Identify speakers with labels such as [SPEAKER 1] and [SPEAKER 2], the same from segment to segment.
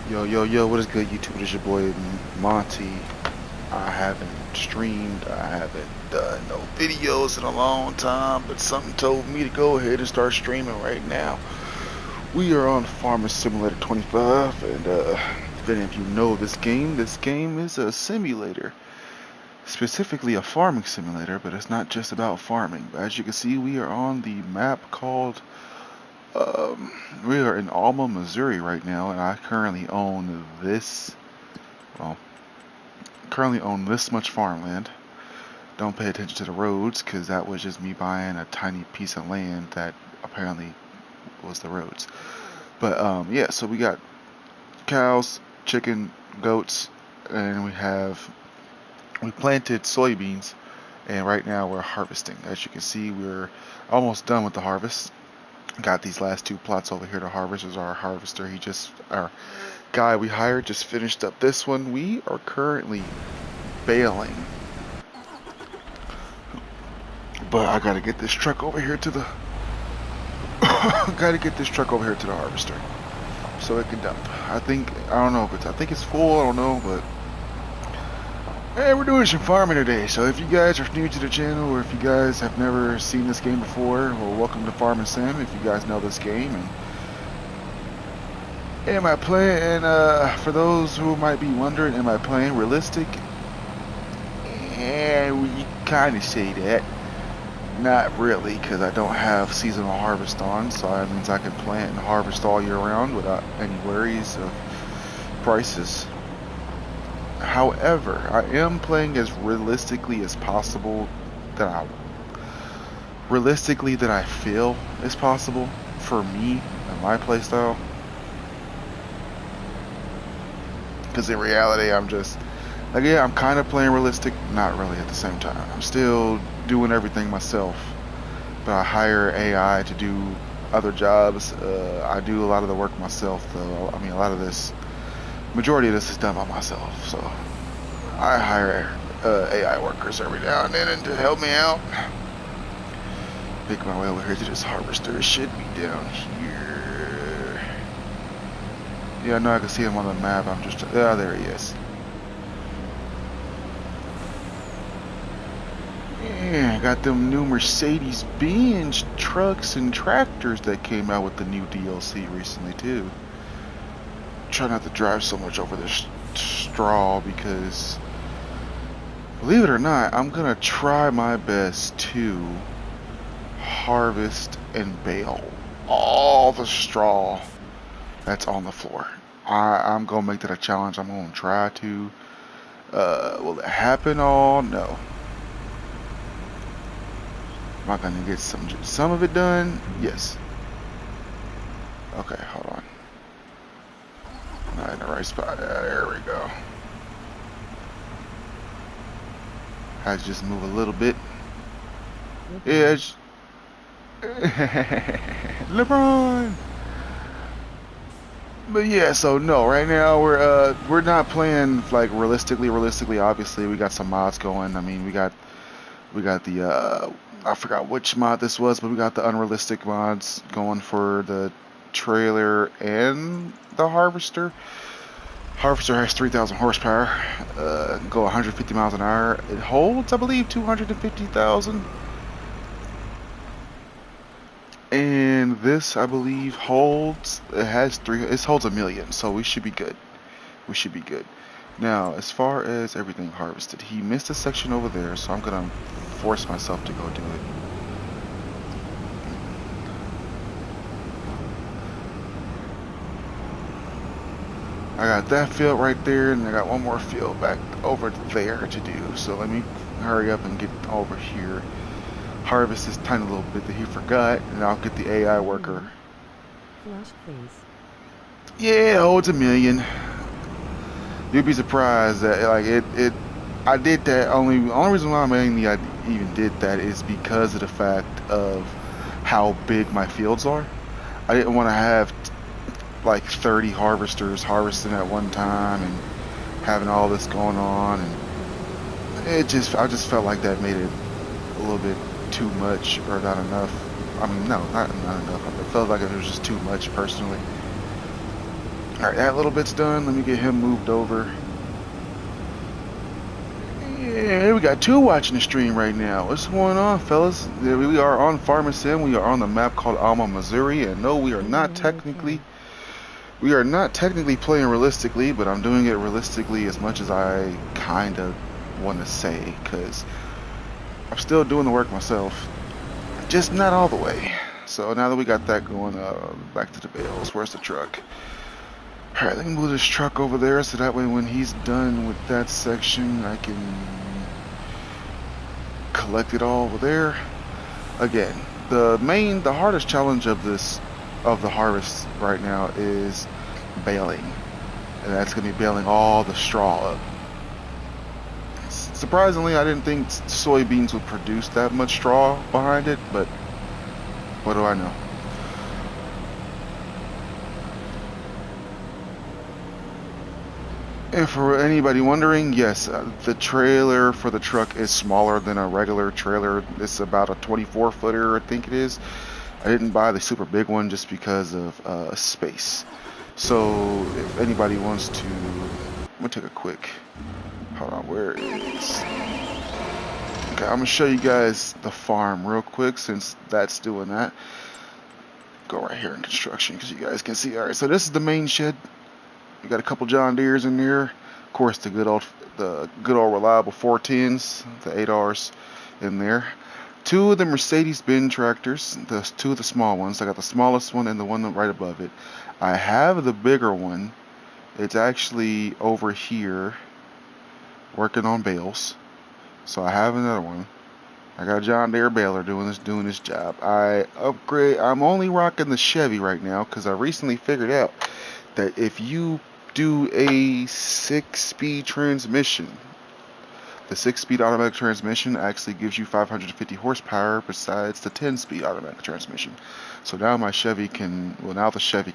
[SPEAKER 1] Yo, yo, yo, what is good, YouTube? It is your boy Monty. I haven't streamed, I haven't done no videos in a long time, but something told me to go ahead and start streaming right now. We are on Farming Simulator 25, and if any of you know this game is a simulator. Specifically a farming simulator, but it's not just about farming. As you can see, we are on the map called um, we are in Alma, Missouri right now, and I currently own well, this much farmland. Don't pay attention to the roads, because that was just me buying a tiny piece of land that apparently was the roads. But yeah, so we got cows, chicken, goats, and we planted soybeans, and right now we're harvesting. As you can see, we're almost done with the harvest. Got these last two plots over here to harvest. Is our harvester. Our guy we hired just finished up this one. We are currently baling, but I gotta get this truck over here to the harvester so it can dump. I don't know if I think it's full. I don't know, but hey, we're doing some farming today. So if you guys are new to the channel, or if you guys have never seen this game before, well, welcome to Farming Sim. If you guys know this game, and am I playing? For those who might be wondering, am I playing realistic? And we kind of say that. Not really, because I don't have seasonal harvest on, so that means I can plant and harvest all year round without any worries of prices. However, I am playing as realistically as possible that I feel is possible for me and my playstyle. Because in reality, I'm just like, yeah, I'm kind of playing realistic, not really at the same time. I'm still doing everything myself, but I hire AI to do other jobs. I do a lot of the work myself, though. I mean, majority of this is done by myself, so I hire AI workers every now and then to help me out. Make my way over here to this harvester. It should be down here. Yeah, I know I can see him on the map. There he is. Yeah, got them new Mercedes-Benz trucks and tractors that came out with the new DLC recently too. Try not to drive so much over this straw, because believe it or not, I'm gonna try my best to harvest and bale all the straw that's on the floor. I'm gonna make that a challenge. I'm gonna try to. Will it happen all? No. Am I gonna get some of it done? Yes. Okay, hold on. Not in the right spot. There we go. I just move a little bit. Yeah. LeBron. But yeah, so no, right now we're not playing like realistically. Obviously, we got some mods going. I mean, we got the I forgot which mod this was, but we got the unrealistic mods going for the trailer and the harvester. Harvester has 3,000 horsepower, go 150 miles an hour. It holds, I believe, 250,000. And this, I believe, it holds 1,000,000, so we should be good. We should be good. Now, as far as everything harvested, he missed a section over there, so I'm gonna force myself to go do it. I got that field right there, and I got one more field back over there to do. So let me hurry up and get over here. Harvest this tiny little bit that he forgot, and I'll get the AI worker.
[SPEAKER 2] Flush, please.
[SPEAKER 1] Yeah, it holds 1,000,000. You'd be surprised that I did that. Only reason why I even did that is because of the fact of how big my fields are. I didn't want to have like 30 harvesters harvesting at one time and having all this going on, and I just felt like that made it a little bit too much, or not enough. I mean, no, not enough. I felt like it was just too much personally. Alright, that little bit's done. Let me get him moved over. Yeah, we got two watching the stream right now. What's going on, fellas? We are on Farming Sim. We are on the map called Alma, Missouri, and no, we are not technically playing realistically, but I'm doing it realistically as much as I kind of want to say, because I'm still doing the work myself, just not all the way. So now that we got that going, back to the bales. Where's the truck? All right, let me move this truck over there so that way when he's done with that section, I can collect it all over there. Again, the hardest challenge of the harvest right now is baling, and that's gonna be baling all the straw up. Surprisingly, I didn't think soybeans would produce that much straw behind it, but what do I know? And for anybody wondering, yes, the trailer for the truck is smaller than a regular trailer. It's about a 24 footer, I think it is. I didn't buy the super big one just because of space. So if anybody wants to, I'm gonna take a quick, hold on, where is, okay, I'm gonna show you guys the farm real quick since that's doing that. Go right here in construction because you guys can see. All right, so this is the main shed. We got a couple John Deeres in there. Of course, the good old reliable 410s, the 8Rs in there. Two of the Mercedes-Benz tractors, two of the small ones. I got the smallest one and the one right above it. I have the bigger one. It's actually over here working on bales. So I have another one. I got a John Deere baler doing this job. I'm only rocking the Chevy right now because I recently figured out that if you do a 6-speed transmission, the 6-speed automatic transmission actually gives you 550 horsepower besides the 10-speed automatic transmission. So now the Chevy can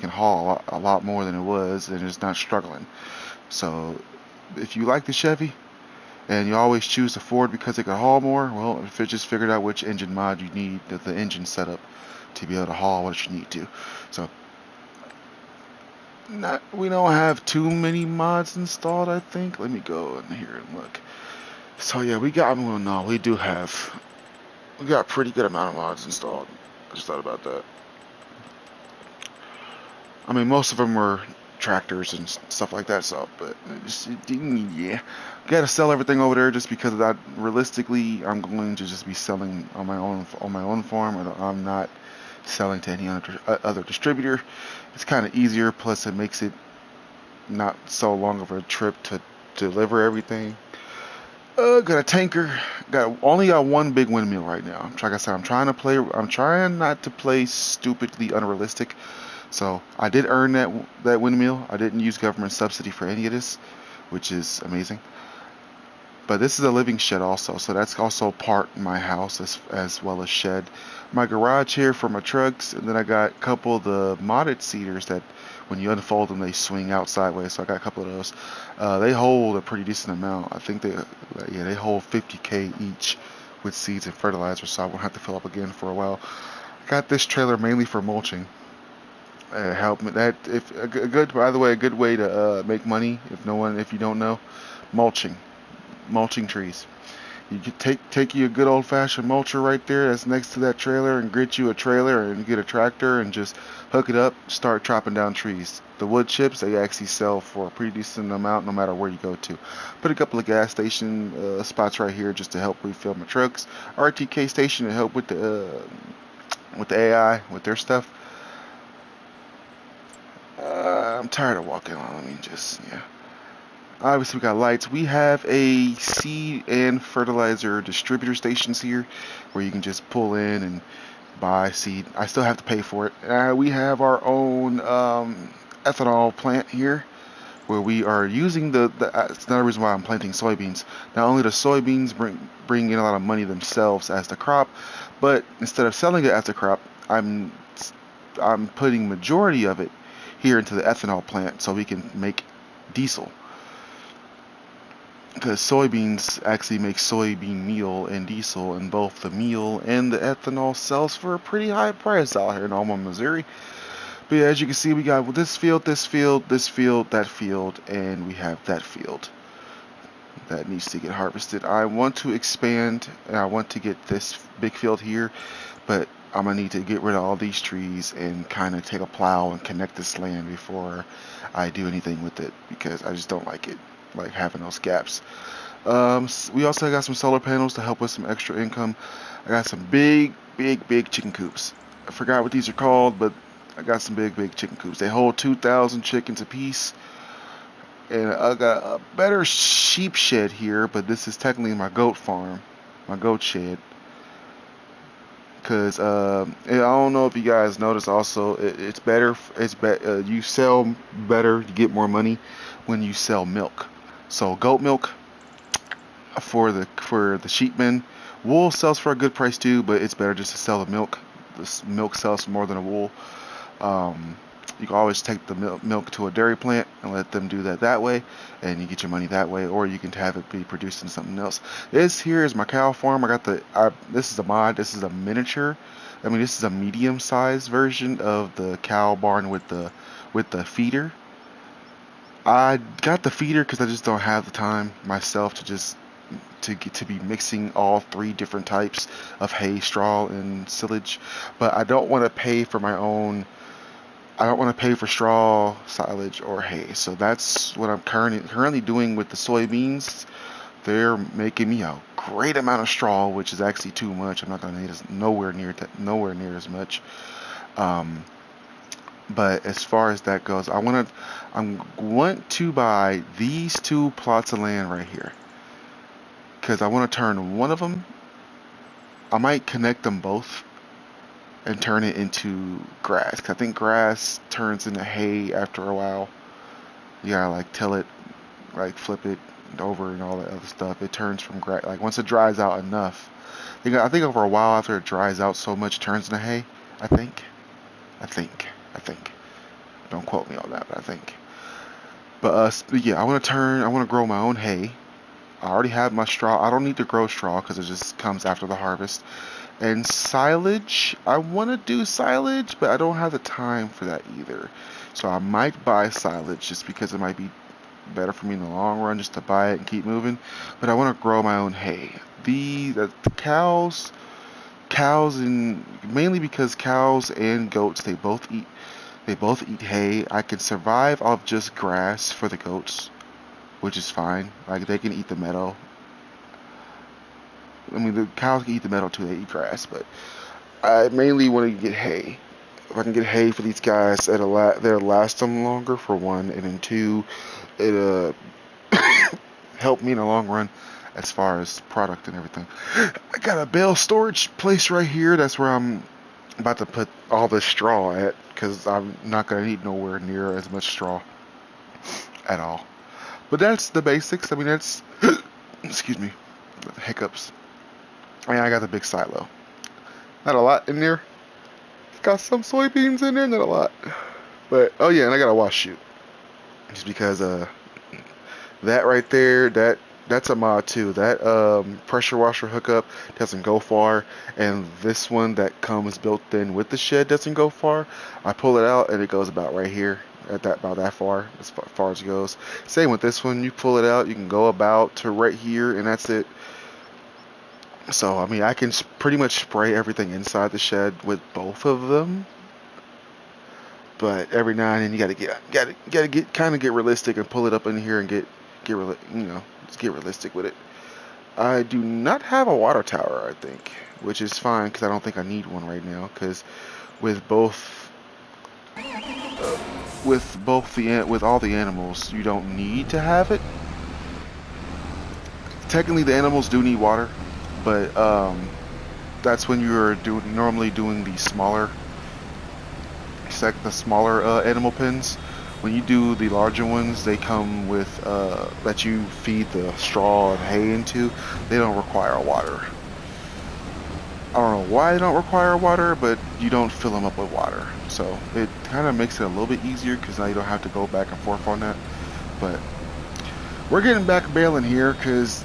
[SPEAKER 1] haul a lot more than it was and it's not struggling. So if you like the Chevy and you always choose the Ford because it can haul more, well, if it just figured out which engine mod you need, the engine setup to be able to haul what you need to. So we don't have too many mods installed, I think. Let me go in here and look. So yeah, we got a pretty good amount of mods installed. I just thought about that. I mean, most of them were tractors and stuff like that. So, but yeah, gotta sell everything over there just because of that. Realistically, I'm going to just be selling on my own farm. I'm not selling to any other distributor. It's kind of easier. Plus, it makes it not so long of a trip to deliver everything. Got a tanker. Only got one big windmill right now. Like I said, I'm trying not to play stupidly unrealistic. So I did earn that windmill. I didn't use government subsidy for any of this, which is amazing. But this is a living shed also, so that's also part my house as well as shed. My garage here for my trucks, and then I got a couple of the modded seeders that when you unfold them they swing out sideways. So I got a couple of those. They hold a pretty decent amount. I think they hold 50K each with seeds and fertilizer, so I won't have to fill up again for a while. Got this trailer mainly for mulching. Help me that if a good by the way a good way to make money if you don't know, mulching trees. You could take you a good old fashioned mulcher right there that's next to that trailer and get you a trailer and get a tractor and just hook it up, start chopping down trees. The wood chips they actually sell for a pretty decent amount no matter where you go to. Put a couple of gas station spots right here just to help refill my trucks. RTK station to help with the AI with their stuff. I'm tired of walking on. Let me yeah. Obviously, we got lights. We have a seed and fertilizer distributor stations here where you can just pull in and buy seed. I still have to pay for it. We have our own ethanol plant here where we are using it's another reason why I'm planting soybeans. Not only do soybeans bring in a lot of money themselves as the crop, but instead of selling it as a crop, I'm putting majority of it here into the ethanol plant so we can make diesel. Because soybeans actually make soybean meal and diesel, and both the meal and the ethanol sells for a pretty high price out here in Alma, Missouri. But yeah, as you can see, we got this field, this field, this field, that field, and we have that field that needs to get harvested. I want to expand, and I want to get this big field here, but I'm gonna need to get rid of all these trees and kind of take a plow and connect this land before I do anything with it, because I just don't like it, like having those gaps. We also got some solar panels to help with some extra income. I got some big chicken coops. I forgot what these are called, but I got some big chicken coops. They hold 2,000 chickens apiece. And I got a better sheep shed here, but this is technically my goat farm, my goat shed. Cause I don't know if you guys notice. Also, it's better. You sell better, you get more money when you sell milk. So goat milk for the sheepmen. Wool sells for a good price too, but it's better just to sell the milk. The milk sells more than a wool. Um, you can always take the milk to a dairy plant and let them do that way, and you get your money that way, or you can have it be produced in something else. This here is my cow farm. This is a mod. This is a miniature. I mean, this is a medium-sized version of the cow barn with the feeder. I got the feeder because I just don't have the time myself to be mixing all three different types of hay, straw, and silage. But I don't want to pay for my own. I don't want to pay for straw, silage, or hay. So that's what I'm currently doing with the soybeans. They're making me a great amount of straw, which is actually too much. I'm not going to need nowhere near as much. Um, but as far as that goes, I want to buy these two plots of land right here, because I want to turn one of them. I might connect them both and turn it into grass. 'Cause I think grass turns into hay after a while. You gotta like till it, like flip it over and all that other stuff. It turns from grass. Like once it dries out enough, I think over a while after it dries out so much, it turns into hay. I think. I think. I think. Don't quote me on that, but I think. But yeah, I want to grow my own hay. I already have my straw. I don't need to grow straw because it just comes after the harvest. And silage, I want to do silage, but I don't have the time for that either. So I might buy silage just because it might be better for me in the long run just to buy it and keep moving. But I want to grow my own hay. The cows, and mainly because cows and goats, they both eat hay. I can survive off just grass for the goats, which is fine. Like they can eat the meadow. I mean, the cows can eat the meadow too. They eat grass, but I mainly want to get hay. If I can get hay for these guys, that'll last them longer for one, and then two, it help me in the long run as far as product and everything. I got a bale storage place right here. That's where I'm about to put all this straw at, because I'm not gonna need nowhere near as much straw at all. But that's the basics. I mean, that's excuse me, hiccups. And I got the big silo. Not a lot in there. It's got some soybeans in there, not a lot. But oh yeah, and I got a wash chute. Just because that right there, that's a mod too. That pressure washer hookup doesn't go far, and this one that comes built in with the shed doesn't go far. I pull it out and it goes about right here, about that far, as far as it goes. Same with this one. You pull it out, you can go about to right here, and that's it. So I mean, I can pretty much spray everything inside the shed with both of them. But every now and then you gotta get kind of get realistic and pull it up in here and just get realistic with it. I do not have a water tower, I think, which is fine because I don't think I need one right now. Because with both with all the animals, you don't need to have it. Technically, the animals do need water, but that's when you're normally doing the smaller animal pens. When you do the larger ones, they come with that you feed the straw and hay into. They don't require water. I don't know why they don't require water, but you don't fill them up with water. So it kind of makes it a little bit easier because now you don't have to go back and forth on that. But we're getting back baling here because,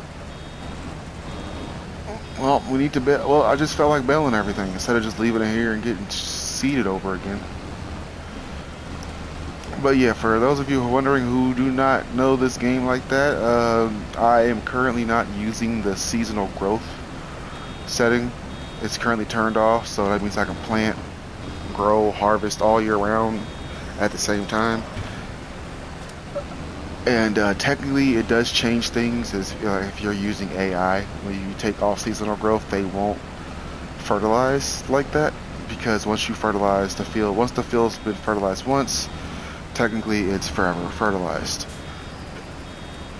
[SPEAKER 1] well, we need to bail. Well, I just felt like baling everything instead of just leaving it here and getting seeded over again. But yeah, for those of you who are wondering who do not know this game like that, I am currently not using the seasonal growth setting. It's currently turned off, so that means I can plant, grow, harvest all year round at the same time. And technically, it does change things as if you're using AI. When you take off seasonal growth, they won't fertilize like that, because once you fertilize the field, once the field's been fertilized once, technically it's forever fertilized.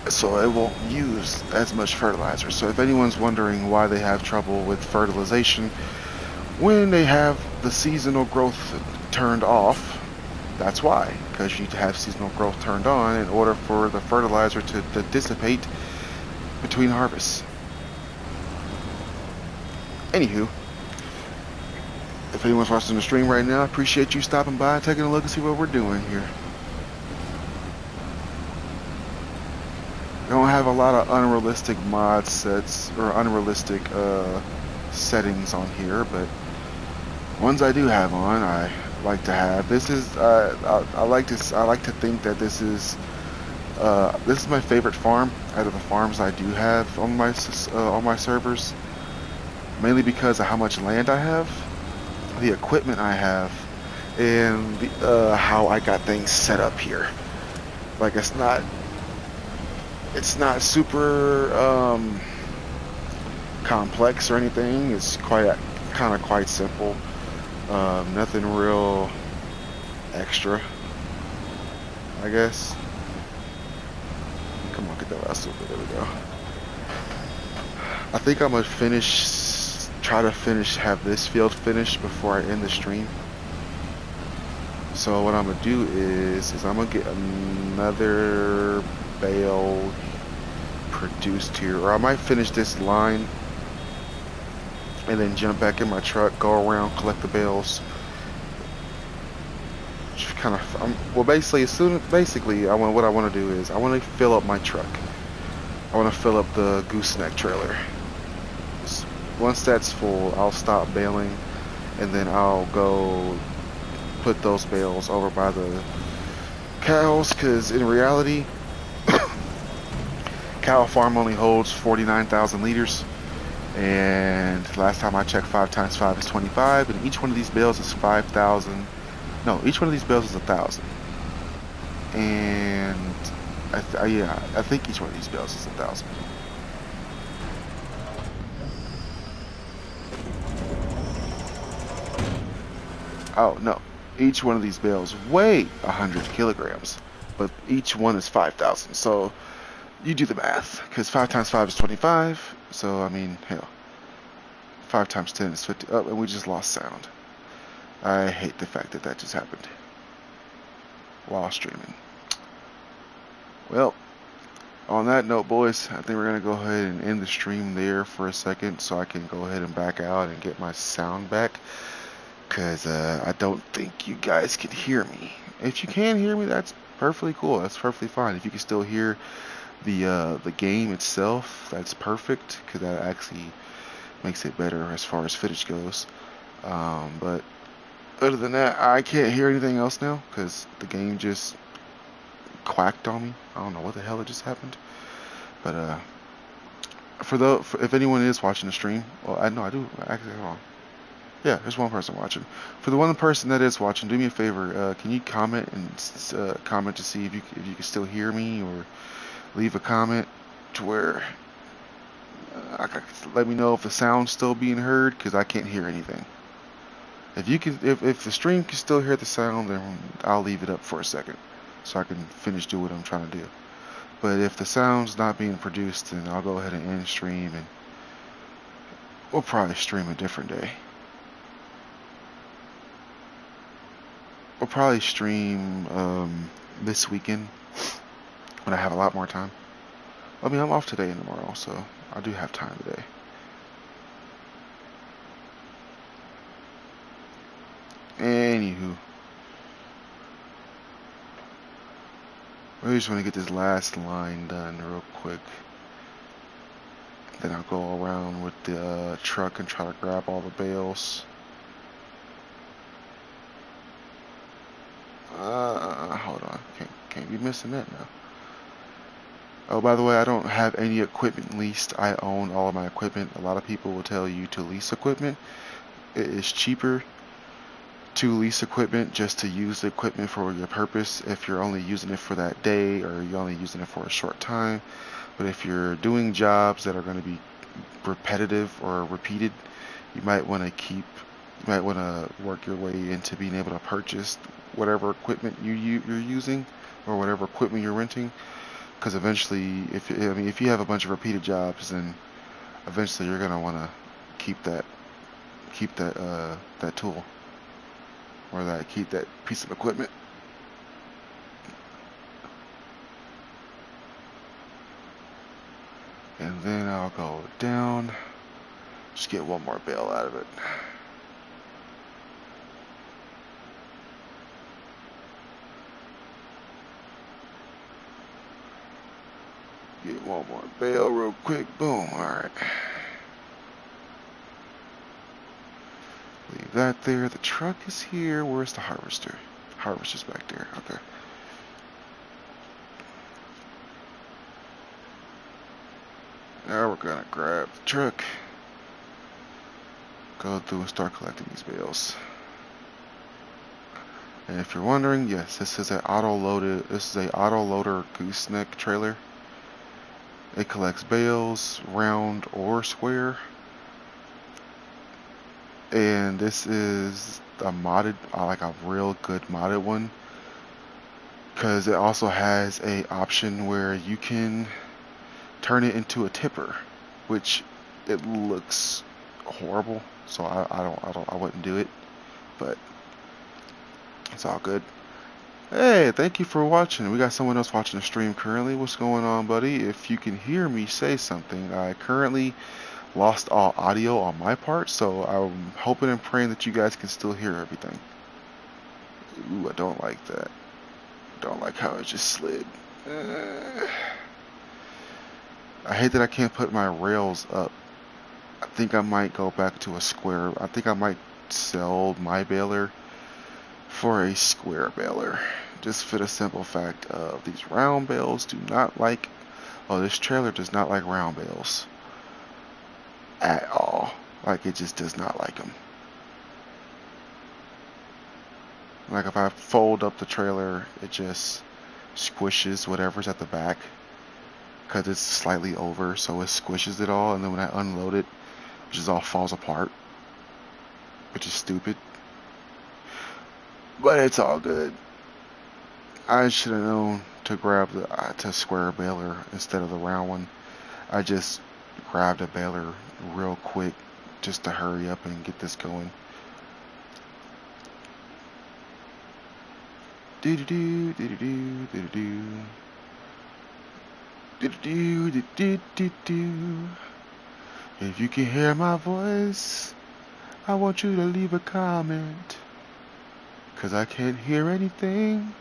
[SPEAKER 1] So it won't use as much fertilizer. So if anyone's wondering why they have trouble with fertilization when they have the seasonal growth turned off, that's why. Because you have seasonal growth turned on in order for the fertilizer to dissipate between harvests. Anywho, if anyone's watching the stream right now, I appreciate you stopping by and taking a look and see what we're doing here. We don't have a lot of unrealistic mod sets or unrealistic settings on here, but ones I do have on, I like to have. This is I like to think that this is my favorite farm out of the farms I do have on my servers, mainly because of how much land I have, the equipment I have, and the, how I got things set up here. Like it's not super complex or anything. It's quite simple. Nothing real extra, I guess. Come on, get that last little bit. There we go. I think I'm gonna try to have this field finished before I end the stream. So what I'm gonna do is I'm gonna get another bale produced here, or I might finish this line and then jump back in my truck, go around, collect the bales. Just kind of, well, basically, what I want to do is I want to fill up my truck. I want to fill up the gooseneck trailer. Once that's full, I'll stop baling, and then I'll go put those bales over by the cows, because in reality, cow farm only holds 49,000 liters. And last time I checked, 5 times 5 is 25, and each one of these bales is 5,000. No, each one of these bales is 1,000. And I think each one of these bales is 1,000. Oh no, each one of these bales weigh 100 kilograms, but each one is 5,000. So you do the math, because 5 times 5 is 25. So I mean, hell, 5 times 10 is 50. Oh, and we just lost sound. I hate the fact that that just happened while streaming. Well, on that note, boys, I think we're going to go ahead and end the stream there for a second so I can go ahead and back out and get my sound back, because I don't think you guys can hear me. If you can hear me, that's perfectly cool. That's perfectly fine. If you can still hear the game itself, that's perfect, because that actually makes it better as far as footage goes. But other than that, I can't hear anything else now because the game just quacked on me. I don't know what the hell it just happened. But if anyone is watching the stream, well, I know I do actually. Hold on. Yeah, there's one person watching. For the one person that is watching, do me a favor. Can you comment and comment to see if you can still hear me, or leave a comment to where let me know if the sound's still being heard, because I can't hear anything. If you can, if the stream can still hear the sound, then I'll leave it up for a second so I can finish doing what I'm trying to do. But if the sound's not being produced, then I'll go ahead and end stream, and we'll probably stream a different day. We'll probably stream this weekend when I have a lot more time. I mean, I'm off today and tomorrow, so I do have time today. Anywho, I just want to get this last line done real quick. Then I'll go around with the truck and try to grab all the bales. Hold on. be missing that now. Oh, by the way, I don't have any equipment leased. I own all of my equipment. A lot of people will tell you to lease equipment. It is cheaper to lease equipment just to use the equipment for your purpose if you're only using it for that day or you're only using it for a short time. But if you're doing jobs that are going to be repetitive or repeated, you might want to work your way into being able to purchase whatever equipment you're using or whatever equipment you're renting. Because eventually, if you have a bunch of repeated jobs, then eventually you're gonna want to keep that tool or keep that piece of equipment. And then I'll go down, just get one more bale out of it. Get one more bale real quick. Boom. Alright. Leave that there. The truck is here. Where's the harvester? Harvester's back there. Okay. Now we're gonna grab the truck. Go through and start collecting these bales. And if you're wondering, yes, this is a auto loader gooseneck trailer. It collects bales, round or square. And this is a modded, like a real good modded one, because it also has a option where you can turn it into a tipper, which it looks horrible. So I wouldn't do it, but it's all good. Hey, thank you for watching. We got someone else watching the stream currently. What's going on, buddy? If you can hear me, say something. I currently lost all audio on my part, so I'm hoping and praying that you guys can still hear everything. Ooh, I don't like that. Don't like how it just slid. I hate that I can't put my rails up. I think I might go back to a square. I think I might sell my baler for a square baler, just for the simple fact of these round bales do not like, this trailer does not like round bales at all. Like, it just does not like them. Like, if I fold up the trailer, it just squishes whatever's at the back because it's slightly over, so it squishes it all, and then when I unload it, it just all falls apart, which is stupid. But it's all good. I should have known to grab the square baler instead of the round one. I just grabbed a baler real quick just to hurry up and get this going. Do do do do do do do do do do do do do. If you can hear my voice, I want you to leave a comment, 'cause I can't hear anything.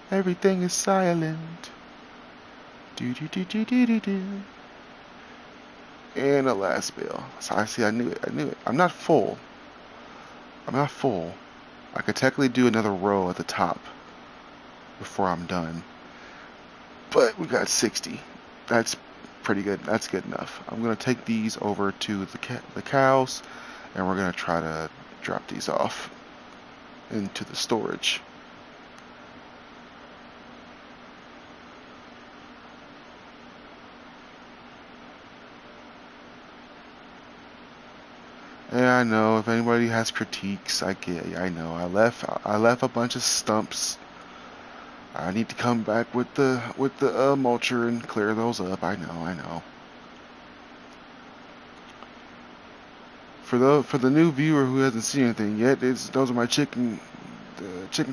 [SPEAKER 1] Everything is silent. Do do do do do do do. And the last bale. So I knew it. I'm not full. I could technically do another row at the top before I'm done. But we got 60. That's pretty good. That's good enough. I'm gonna take these over to the cows, and we're gonna try to drop these off into the storage. Yeah, I know. If anybody has critiques, I know. I left a bunch of stumps. I need to come back with the mulcher and clear those up. I know. For the new viewer who hasn't seen anything yet, those are my chicken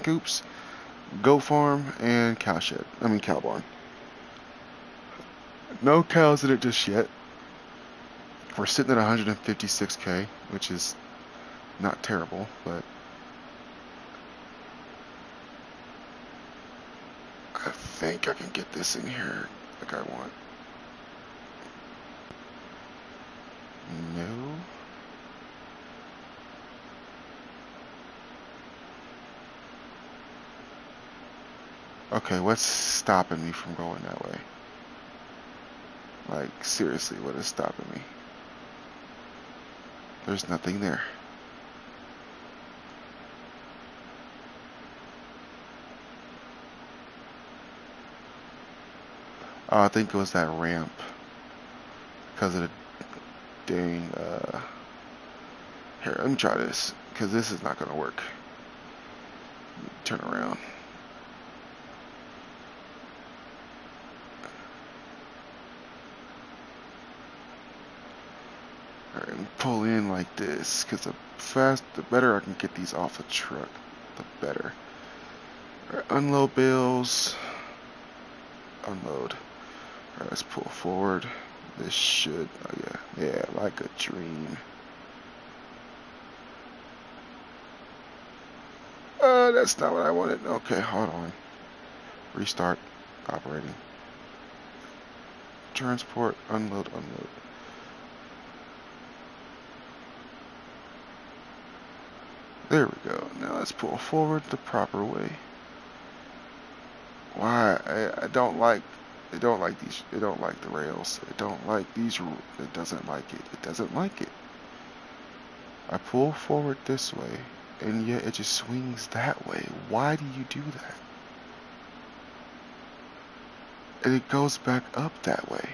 [SPEAKER 1] coops, goat farm, and cow shed. I mean cow barn. No cows in it just yet. We're sitting at 156K, which is not terrible, but I think I can get this in here like I want. No. Okay, what's stopping me from going that way? Like, seriously, what is stopping me? There's nothing there. Oh, I think it was that ramp. Because of the dang, here, let me try this. Because this is not going to work. Turn around. Alright, and pull in like this. Because the better I can get these off the truck, the better. Alright, unload bales. Unload. Alright, let's pull forward. This should, oh yeah, like a dream. That's not what I wanted. Okay, hold on. Restart operating. Transport, unload. There we go. Now let's pull forward the proper way. Why? I don't like these. They don't like the rails. They don't like these rules. It doesn't like it. It doesn't like it. I pull forward this way, and yet it just swings that way. Why do you do that? And it goes back up that way.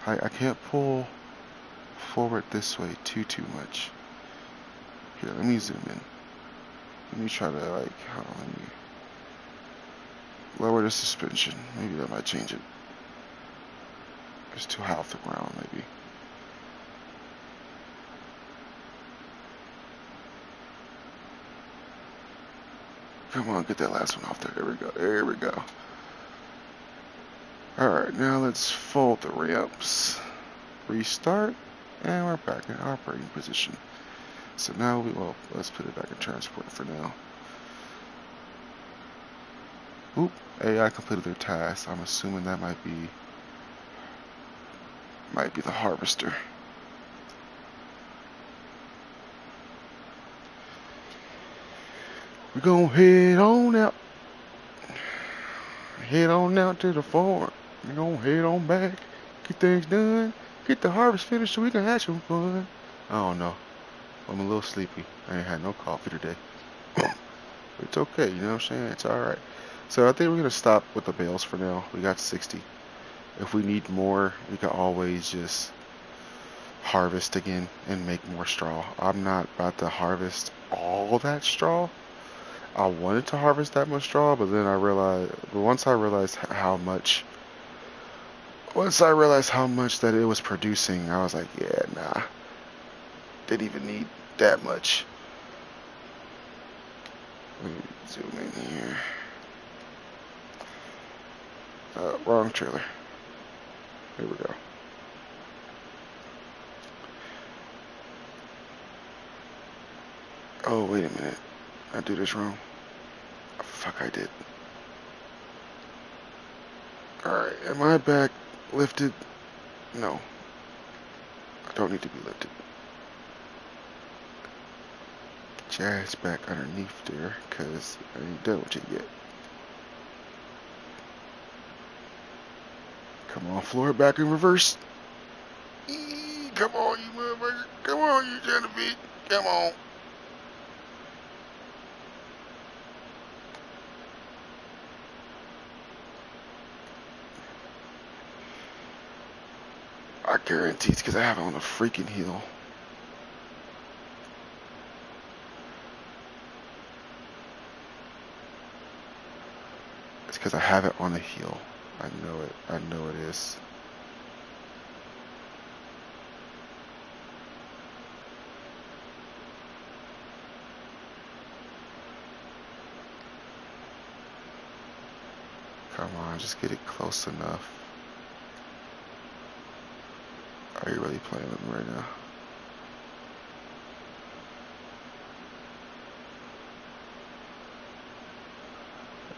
[SPEAKER 1] I can't pull forward this way too much. Here, let me zoom in. Let me try to like, hold on, let me lower the suspension. Maybe that might change it. It's too high off the ground, maybe. Come on, get that last one off there. There we go. There we go. Alright, now let's fold the ramps. Restart. And we're back in operating position. So now let's put it back in transport for now. Oop, AI completed their task. I'm assuming that might be the harvester. We're gonna head on out. Head on out to the farm. We're gonna head on back. Get things done. Get the harvest finished so we can have some fun. I don't know. I'm a little sleepy. I ain't had no coffee today. It's okay, you know what I'm saying? It's alright. So I think we're gonna stop with the bales for now. We got 60. If we need more, we can always just harvest again and make more straw. I'm not about to harvest all that straw. I wanted to harvest that much straw, but then once I realized how much that it was producing, I was like, yeah, nah, didn't even need that much. Let me zoom in here. Wrong trailer. Here we go. Oh, wait a minute. I did this wrong. Fuck, I did. Alright, am I back lifted? No. I don't need to be lifted. Jazz back underneath there, because I ain't done with it yet. Come on, floor back in reverse. Come on, you motherfucker. Come on, you Genevieve. Come on. I guarantee it's because I have it on a freaking heel. It's because I have it on a heel. I know it. I know it is. Come on, just get it close enough. Are you really playing with me right now?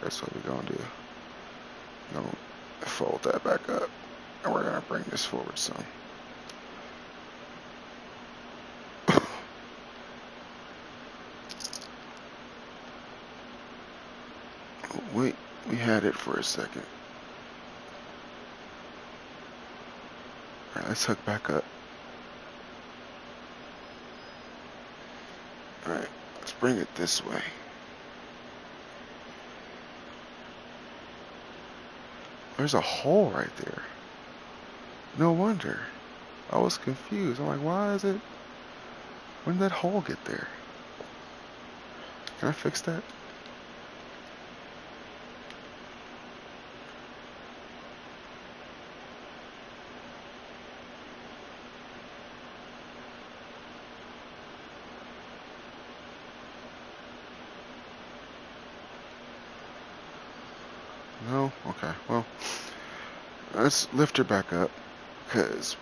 [SPEAKER 1] That's what we're gonna do. We're gonna fold that back up, and we're gonna bring this forward some. Wait, we had it for a second. Alright, let's hook back up. Alright, let's bring it this way. There's a hole right there. No wonder. I was confused. I'm like, why is it? When did that hole get there? Can I fix that? No? Okay, well, let's lift her back up, because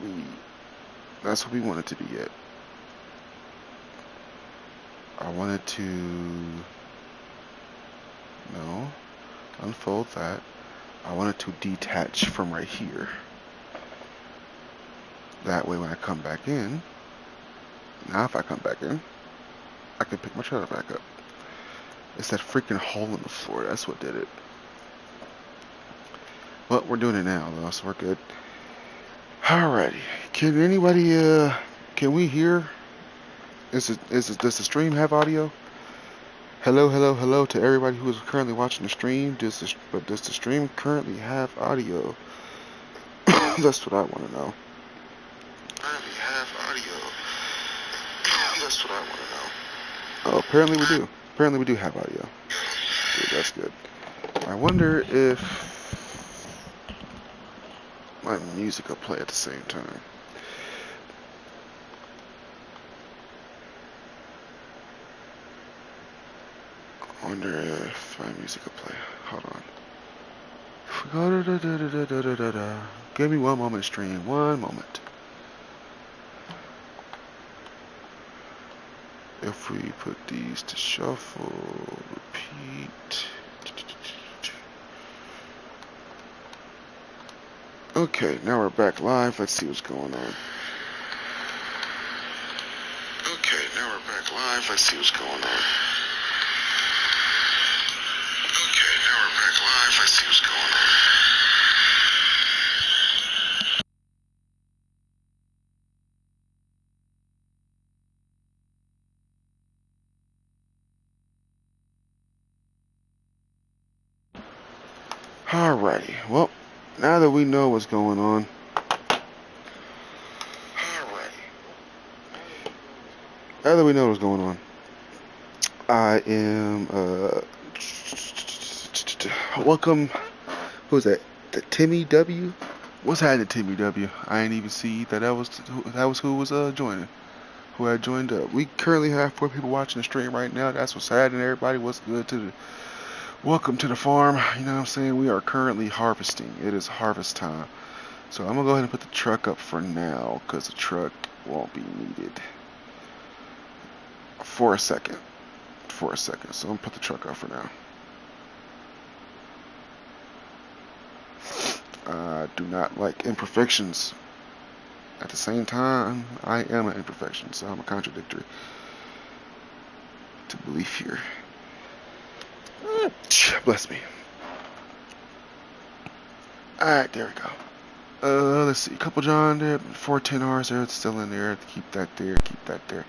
[SPEAKER 1] that's what we want it to be at. I wanted to, no, unfold that. I want it to detach from right here. That way when I come back in, now if I come back in, I can pick my trailer back up. It's that freaking hole in the floor, that's what did it. Well, we're doing it now though, so we're good. Alrighty, can anybody, can we hear? Does the stream have audio? Hello, hello, hello to everybody who is currently watching the stream. Does the stream currently have audio? That's what I want to know. Currently have audio. That's what I want to know. Oh, apparently we do. Apparently we do have audio. Dude, that's good. I wonder if my music will play at the same time. I wonder if my music will play. Hold on. Give me one moment, stream. One moment. If we put these to shuffle, repeat. Okay, now we're back live. Let's see what's going on. Okay, now we're back live. Let's see what's going on. Okay, now we're back live. Let's see what's going on. Alrighty, well, now that we know what's going on. Now that we know what's going on, I am, welcome, who's that? The Timmy W? What's happening, Timmy W? I ain't even see that was who was joining. Who had joined up. We currently have 4 people watching the stream right now. That's what's happening, everybody. What's good to the welcome to the farm. You know what I'm saying? We are currently harvesting. It is harvest time. So I'm gonna go ahead and put the truck up for now, because the truck won't be needed for a second. So I'm gonna put the truck up for now. I do not like imperfections. At the same time, I am an imperfection, so I'm a contradictory to belief here. Bless me. Alright, there we go. Let's see. Couple John there, 410 R's there. It's still in there. Keep that there. Keep that there.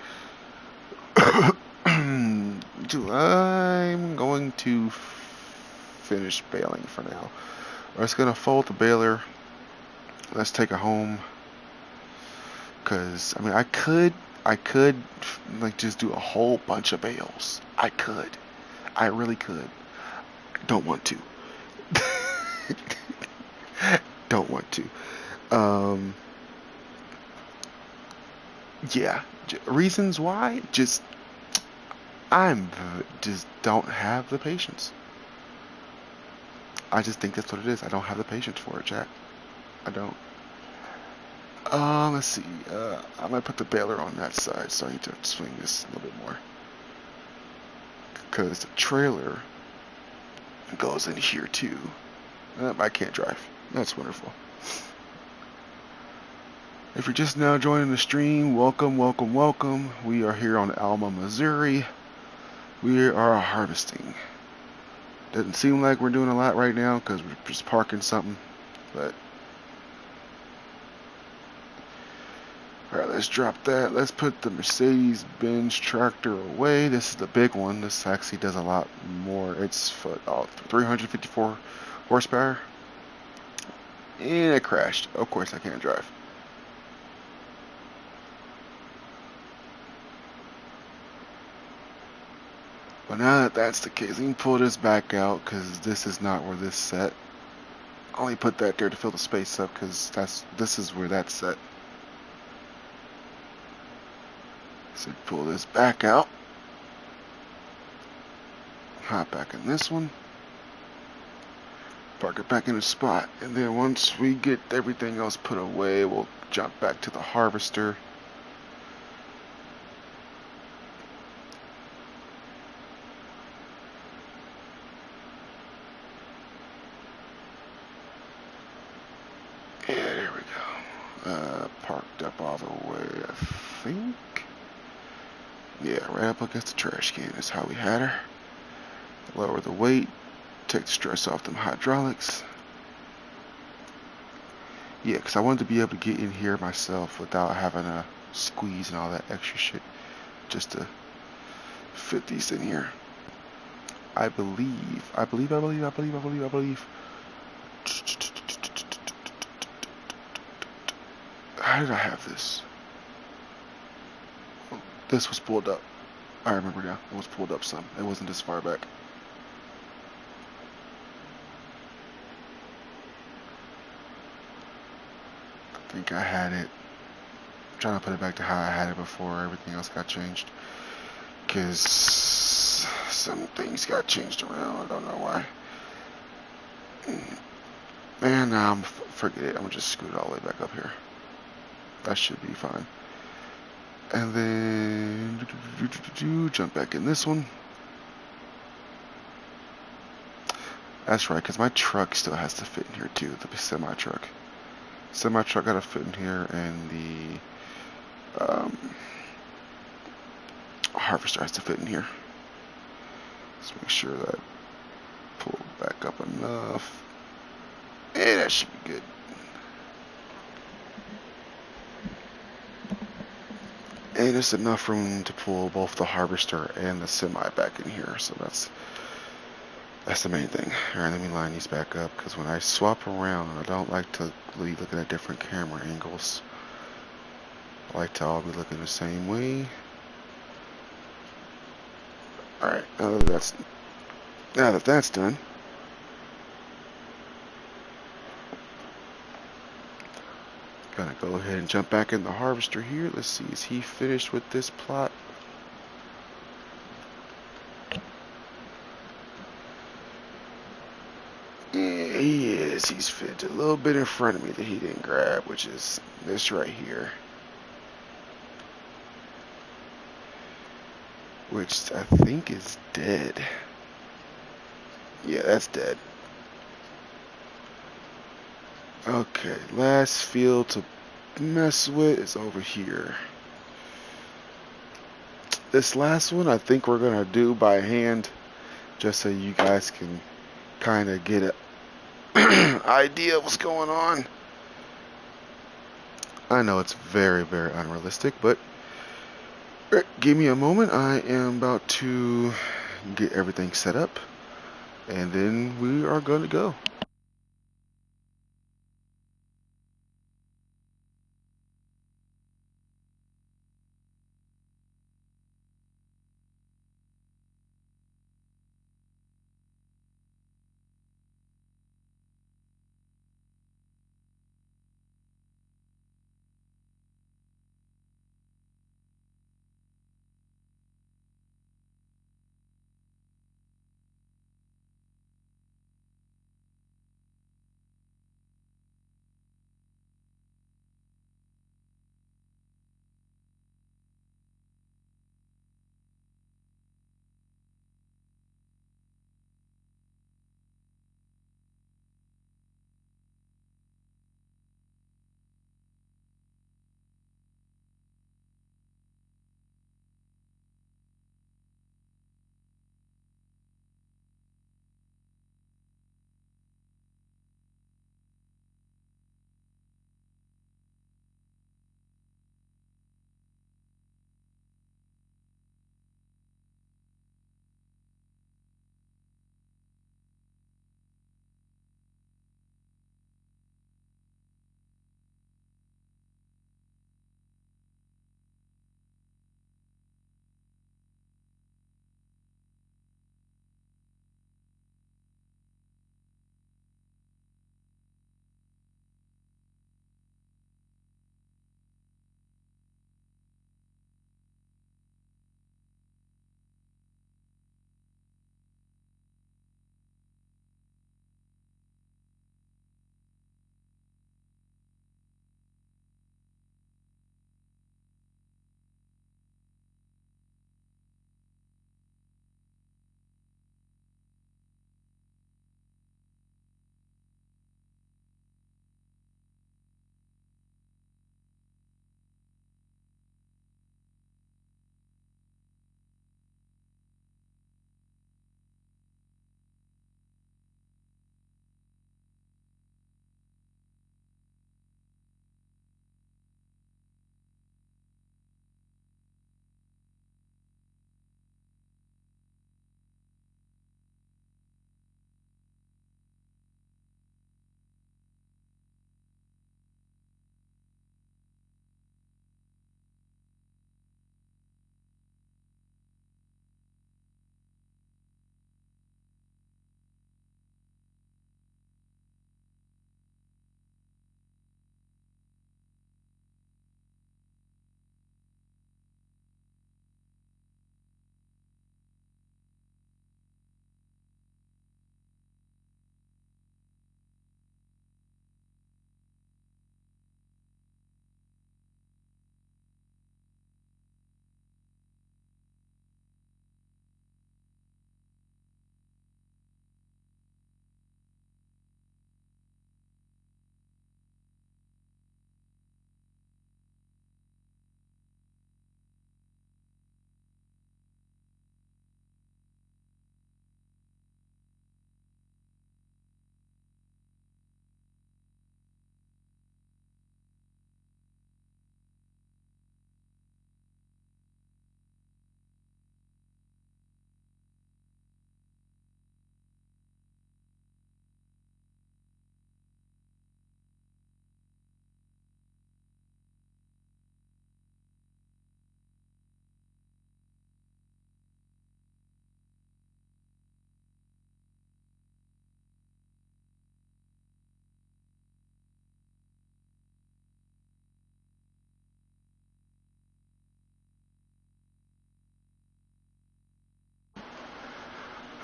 [SPEAKER 1] I'm going to finish baling for now. I'm just gonna fold the baler. Let's take it home. Cause I mean, I could like just do a whole bunch of bales. I really could. Don't want to. Don't want to. Yeah. Reasons why? I'm just don't have the patience. I just think that's what it is. I don't have the patience for it, chat. I don't. Let's see. I might put the baler on that side, so I need to swing this a little bit more. Because the trailer goes in here too. I can't drive. That's wonderful. If you're just now joining the stream, welcome, welcome, welcome. We are here on Alma, Missouri. We are harvesting. Doesn't seem like we're doing a lot right now because we're just parking something. But all right, let's drop that. Let's put the Mercedes-Benz tractor away. This is the big one. This actually does a lot more. It's for 354 horsepower. And it crashed. Of course, I can't drive. But now that that's the case, let me pull this back out because this is not where this set. I only put that there to fill the space up because this is where that's set. So pull this back out. Hop back in this one. Park it back in the spot. And then once we get everything else put away, we'll jump back to the harvester. Yeah, there we go. Parked up all the way, I think. Yeah, right up against the trash can is how we had her. Lower the weight, take the stress off them hydraulics. Yeah, because I wanted to be able to get in here myself without having to squeeze and all that extra shit just to fit these in here. I believe. How did I have this? This was pulled up. I remember now. It was pulled up some. It wasn't this far back. I think I had it. I'm trying to put it back to how I had it before everything else got changed. Because some things got changed around. I don't know why. Man, nah, forget it. I'm going to just scoot it all the way back up here. That should be fine. And then jump back in this one. That's right, because my truck still has to fit in here too, the semi-truck. Semi-truck got to fit in here, and the harvester has to fit in here. Let's make sure that pulled back up enough. And that should be good. And it's enough room to pull both the harvester and the semi back in here, so that's the main thing. Alright, let me line these back up, because when I swap around, I don't like to be looking at different camera angles. I like to all be looking the same way. Alright, now that that's done, gonna go ahead and jump back in the harvester here. Let's see, is he finished with this plot? Yeah, he is. He's fit a little bit in front of me that he didn't grab, which is this right here. Which I think is dead. Yeah, that's dead. Okay, last field to mess with is over here. This last one I think we're gonna do by hand, just so you guys can kind of get an idea of what's going on. I know it's very, very unrealistic, but give me a moment. I am about to get everything set up, and then we are going to go.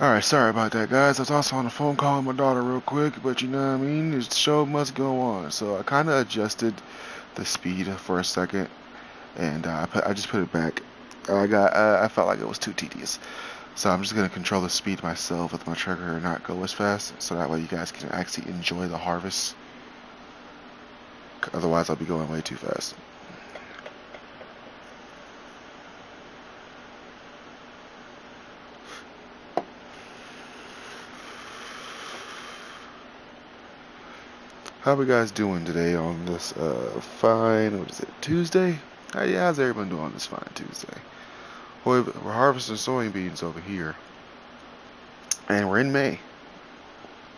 [SPEAKER 1] Alright, sorry about that, guys. I was also on the phone calling my daughter real quick, but you know what I mean? The show must go on. So I kind of adjusted the speed for a second, and I just put it back. I felt like it was too tedious. So I'm just going to control the speed myself with my trigger and not go as fast, so that way you guys can actually enjoy the harvest. Otherwise, I'll be going way too fast. How we guys doing today on this fine, what is it, Tuesday? Yeah, how's everyone doing on this fine Tuesday? Well, we're harvesting soybeans over here, and we're in May.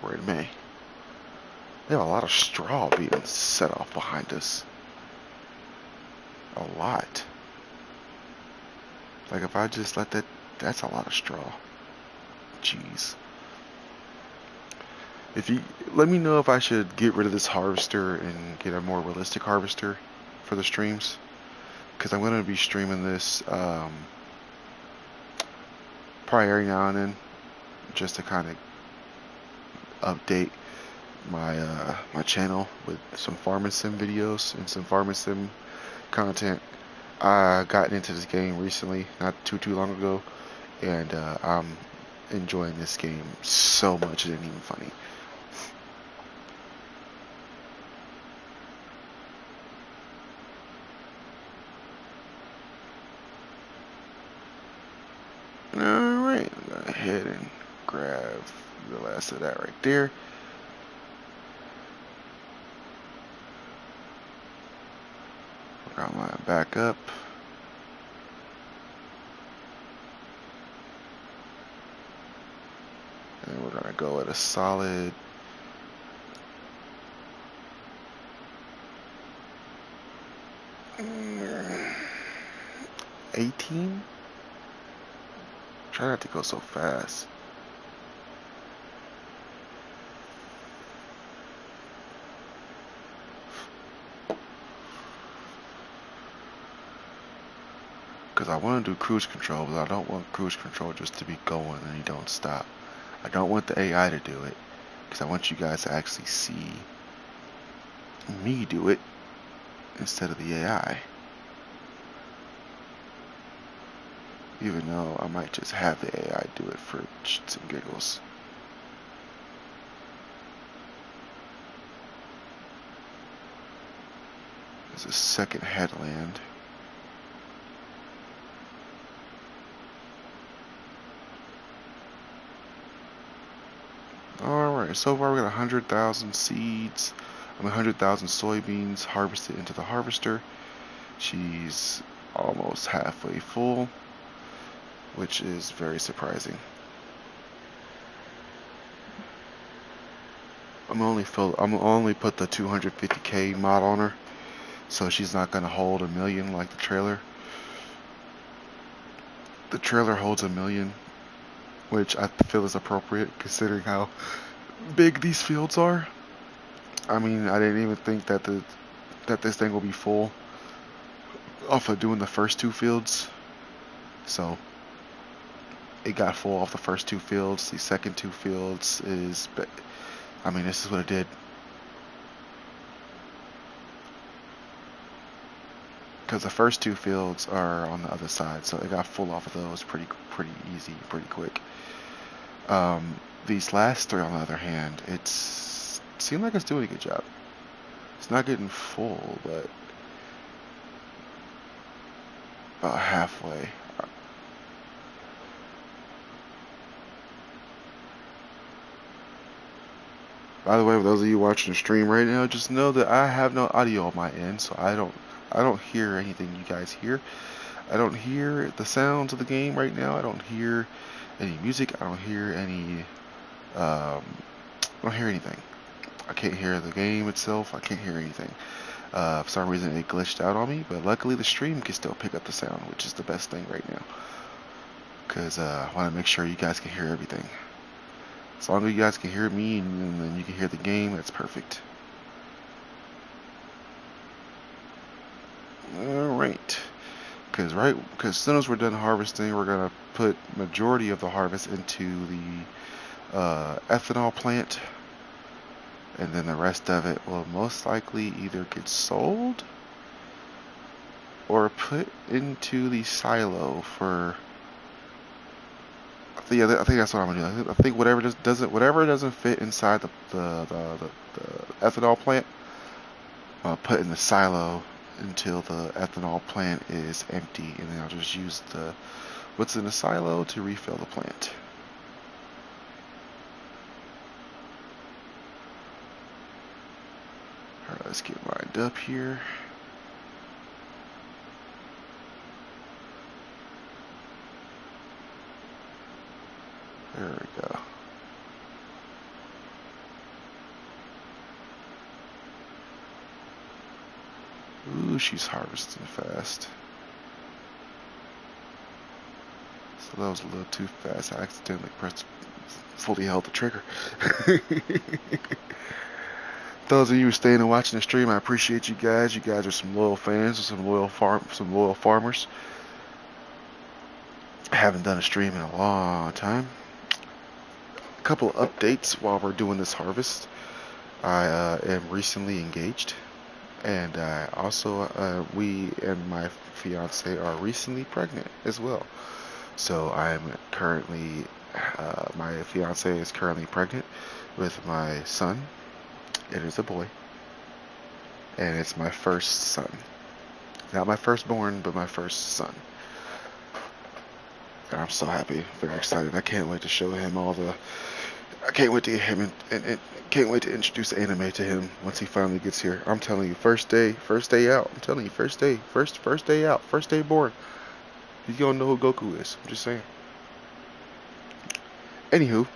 [SPEAKER 1] We're in May. We have a lot of straw being set off behind us. A lot. Like if I just let that's a lot of straw. Jeez. If you let me know if I should get rid of this harvester and get a more realistic harvester for the streams, because I'm going to be streaming this probably every now and then, just to kind of update my channel with some farming sim videos and some farming sim content. I got into this game recently, not too long ago, and I'm enjoying this game so much it ain't even funny. Alright, I'm gonna go ahead and grab the last of that right there. We're gonna line back up. And we're gonna go at a solid 18. Try not to go so fast. Because I want to do cruise control, but I don't want cruise control just to be going and you don't stop. I don't want the AI to do it, because I want you guys to actually see me do it instead of the AI. Even though I might just have the AI do it for shits and giggles. There's a second headland. Alright, so far we got 100,000 seeds, 100,000 soybeans harvested into the harvester. She's almost halfway full, which is very surprising. I'm only put the 250k mod on her, so she's not gonna hold 1 million like the trailer. The trailer holds 1 million, which I feel is appropriate considering how big these fields are. I mean, I didn't even think that this thing will be full off of doing the first 2 fields. So it got full off the first 2 fields. The second 2 fields is, I mean, this is what it did. Because the first 2 fields are on the other side, so it got full off of those pretty easy, pretty quick. These last 3, on the other hand, it seemed like it's doing a good job. It's not getting full, but about halfway. By the way, for those of you watching the stream right now, just know that I have no audio on my end, so I don't hear anything you guys hear. I don't hear the sounds of the game right now. I don't hear any music. I don't hear any. I don't hear anything. I can't hear the game itself. I can't hear anything. For some reason, it glitched out on me, but luckily the stream can still pick up the sound, which is the best thing right now. Because I want to make sure you guys can hear everything. As long as you guys can hear me and then you can hear the game, that's perfect. Alright. because as soon as we're done harvesting, we're gonna put majority of the harvest into the ethanol plant, and then the rest of it will most likely either get sold or put into the silo for. Yeah, I think that's what I'm gonna do. I think whatever doesn't fit inside the ethanol plant, I'll put in the silo until the ethanol plant is empty, and then I'll just use what's in the silo to refill the plant. All right, let's get lined up here. There we go. Ooh, she's harvesting fast. So that was a little too fast. I accidentally fully held the trigger. Those of you staying and watching the stream, I appreciate you guys. You guys are some loyal fans, some loyal farmers. I haven't done a stream in a long time. A couple of updates while we're doing this harvest. I am recently engaged, and also we and my fiance are recently pregnant as well. So I'm currently, my fiance is currently pregnant with my son. It is a boy, and it's my first son. Not my firstborn, but my first son. And I'm so happy, very excited. I can't wait to show him I can't wait to get him and can't wait to introduce anime to him once he finally gets here. I'm telling you, first day out. I'm telling you, first day out, first day born. He's gonna know who Goku is. I'm just saying. Anywho,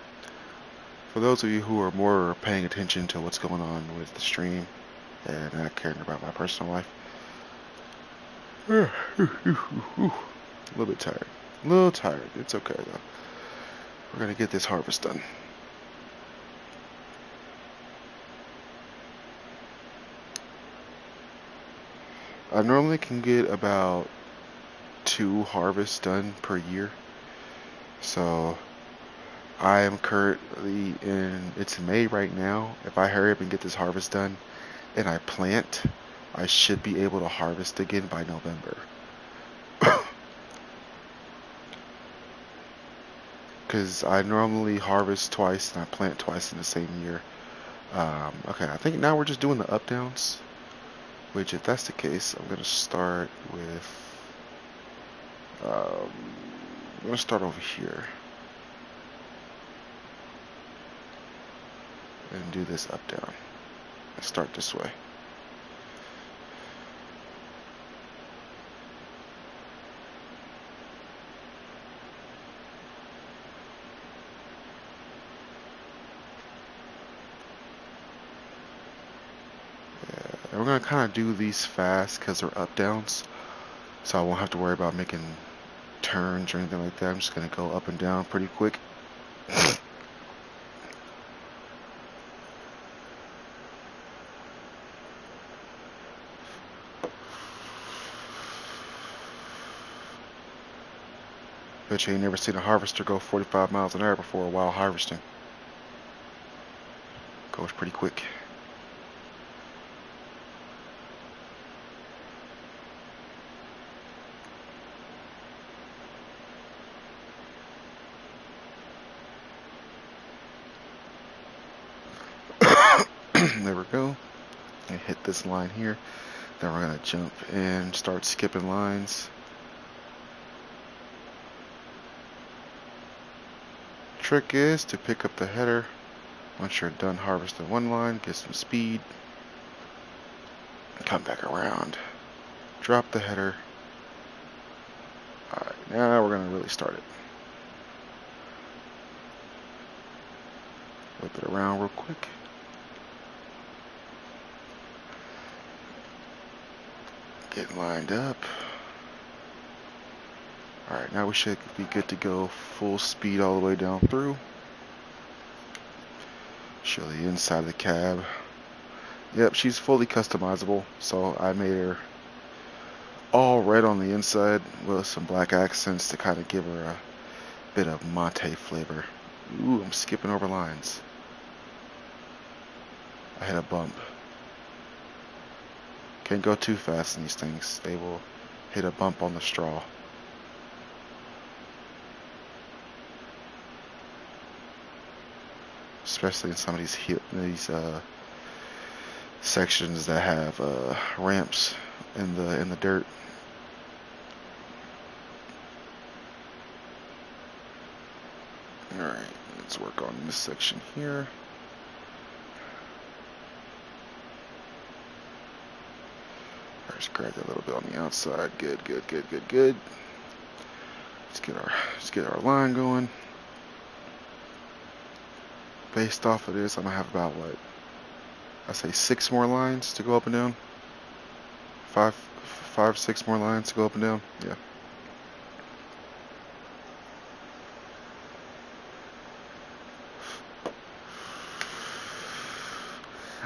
[SPEAKER 1] for those of you who are more paying attention to what's going on with the stream and not caring about my personal life, a little bit tired. A little tired. It's okay though. We're gonna get this harvest done. I normally can get about 2 harvests done per year. So I am currently it's May right now. If I hurry up and get this harvest done and I plant, I should be able to harvest again by November. Because I normally harvest twice and I plant twice in the same year. Okay, I think now we're just doing the up downs. Which, if that's the case, I'm gonna start with. I'm gonna start over here and do this up down. Let's start this way. And we're going to kind of do these fast because they're up downs, so I won't have to worry about making turns or anything like that. I'm just going to go up and down pretty quick. Bet you ain't never seen a harvester go 45 miles an hour before while harvesting. Goes pretty quick. There we go. And hit this line here. Then we're going to jump and start skipping lines. Trick is to pick up the header once you're done harvesting one line, get some speed, come back around, drop the header. Alright, now we're going to really start it. Whip it around real quick. Getting lined up. Alright, now we should be good to go full speed all the way down through. Show the inside of the cab. Yep, she's fully customizable, so I made her all red on the inside with some black accents to kind of give her a bit of mate flavor. Ooh, I'm skipping over lines. I hit a bump. Can't go too fast in these things. They will hit a bump on the straw. Especially in some of these sections that have ramps in the dirt. All right, let's work on this section here. Just grab that a little bit on the outside. Good. Let's get our line going. Based off of this, I'm gonna have about what I say 6 more lines to go up and down. 6 more lines to go up and down. Yeah.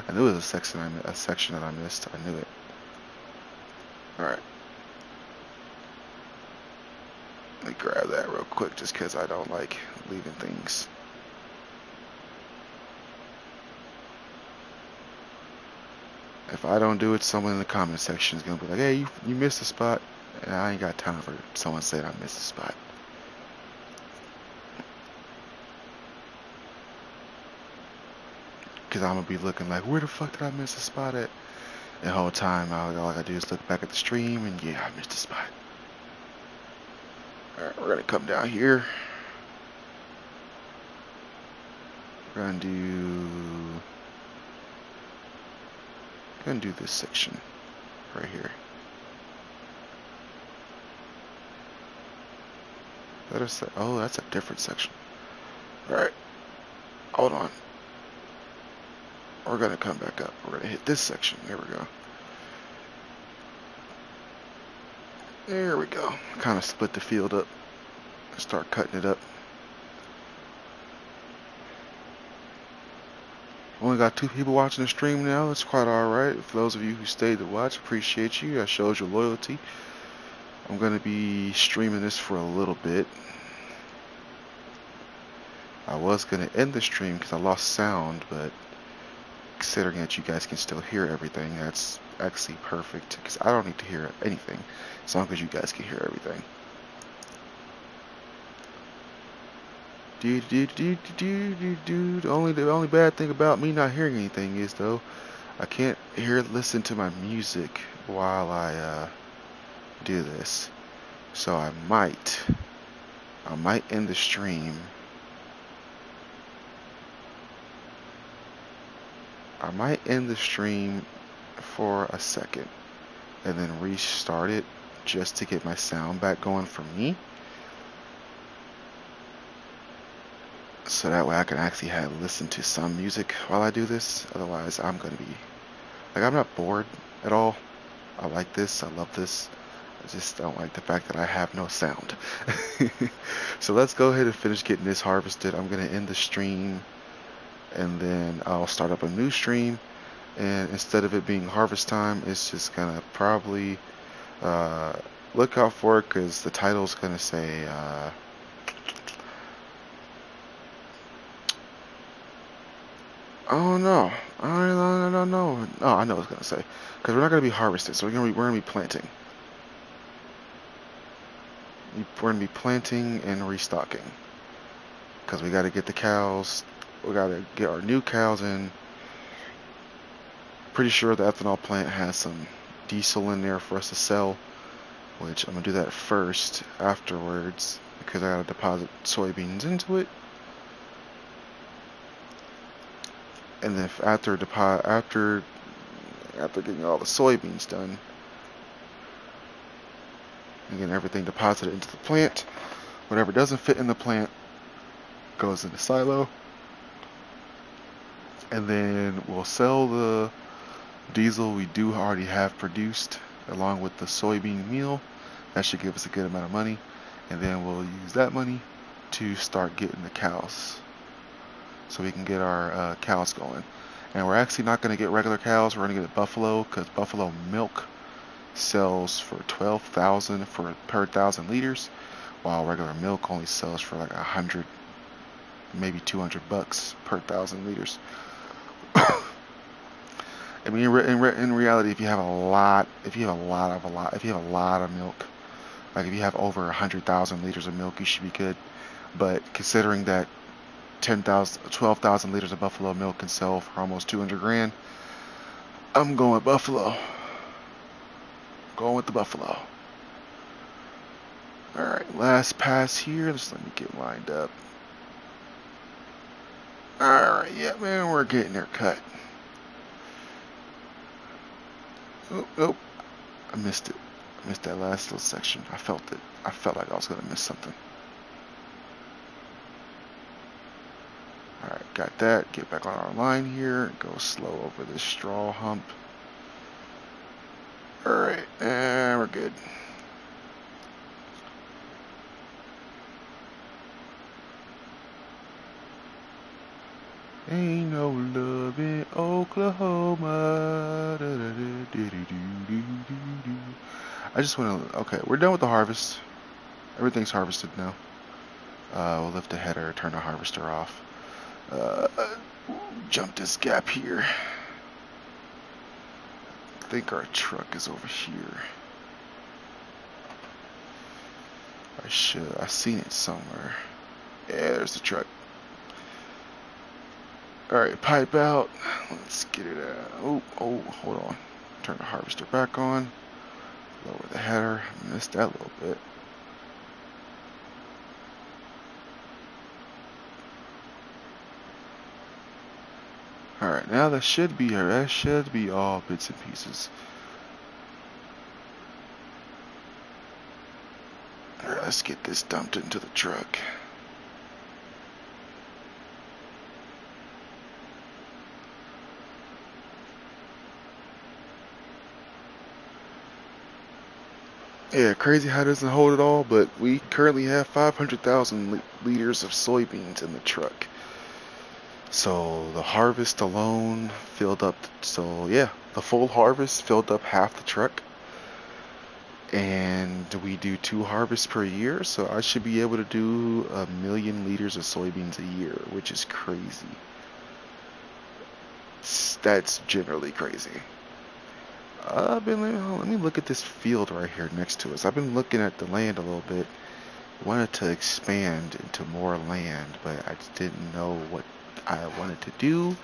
[SPEAKER 1] I knew it was a section that I missed. I knew it. All right. Let me grab that real quick, just because I don't like leaving things. If I don't do it, someone in the comment section is gonna be like, "Hey, you missed a spot." And I ain't got time for someone saying I missed a spot. Because I'm gonna be looking like, where the fuck did I miss a spot at? And the whole time, all I gotta do is look back at the stream, and yeah, I missed a spot. Alright, we're gonna come down here. We're gonna do this section right here. Let us say, oh, that's a different section. Alright, hold on. We're gonna come back up. We're gonna hit this section. There we go. There we go. Kind of split the field up. Start cutting it up. Only got 2 people watching the stream now. That's quite alright. For those of you who stayed to watch, appreciate you. That shows your loyalty. I'm going to be streaming this for a little bit. I was going to end the stream because I lost sound, but considering that you guys can still hear everything, that's actually perfect because I don't need to hear anything as long as you guys can hear everything. The only bad thing about me not hearing anything is, though, I can't listen to my music while I do this. So I might end the stream. I might end the stream for a second and then restart it just to get my sound back going for me. So that way I can actually listen to some music while I do this. Otherwise, I'm going to be, like, I'm not bored at all. I like this. I love this. I just don't like the fact that I have no sound. So let's go ahead and finish getting this harvested. I'm going to end the stream, and then I'll start up a new stream. And instead of it being harvest time, it's just going to probably look out for it because the title's going to say... Oh no! I don't know. Oh, I know what it's gonna say. Because we're not gonna be harvesting, so we're gonna be planting. We're gonna be planting and restocking. Because we gotta get the cows. We gotta get our new cows in. Pretty sure the ethanol plant has some diesel in there for us to sell, which I'm gonna do that first afterwards because I gotta deposit soybeans into it. And then after getting all the soybeans done and getting everything deposited into the plant, whatever doesn't fit in the plant goes in the silo, and then we'll sell the diesel we do already have produced along with the soybean meal. That should give us a good amount of money, and then we'll use that money to start getting the cows so we can get our cows going. And we're actually not going to get regular cows. We're going to get buffalo because buffalo milk sells for 12,000 for per 1,000 liters, while regular milk only sells for like 100, maybe $200 per 1,000 liters. I mean, in reality, if you have a lot, if you have a lot of milk, like if you have over 100,000 liters of milk, you should be good. But considering that 12,000 liters of buffalo milk can sell for almost 200 grand, I'm going with buffalo. Going with the buffalo. All right, last pass here. Just let me get lined up. All right, yeah, man, we're getting there cut. Oh, oh, I missed it. I missed that last little section. I felt it. I felt like I was gonna miss something. All right, got that. Get back on our line here. Go slow over this straw hump. All right, and we're good. Ain't no love in Oklahoma. I just want to. Okay, we're done with the harvest. Everything's harvested now. We'll lift the header, turn the harvester off. Jump this gap here. I think our truck is over here. I've seen it somewhere. Yeah, there's the truck. Alright, pipe out. Let's get it out. Oh, hold on. Turn the harvester back on. Lower the header. Missed that a little bit. Alright, now that should be here. That should be all bits and pieces. Alright, let's get this dumped into the truck. Yeah, crazy how it doesn't hold it all, but we currently have 500,000 liters of soybeans in the truck. So the harvest alone filled up, so yeah, the full harvest filled up half the truck. And we do 2 harvests per year, so I should be able to do 1,000,000 liters of soybeans a year, which is crazy. That's generally crazy. Let me look at this field right here next to us. I've been looking at the land a little bit. Wanted to expand into more land, but I just didn't know what I wanted to do.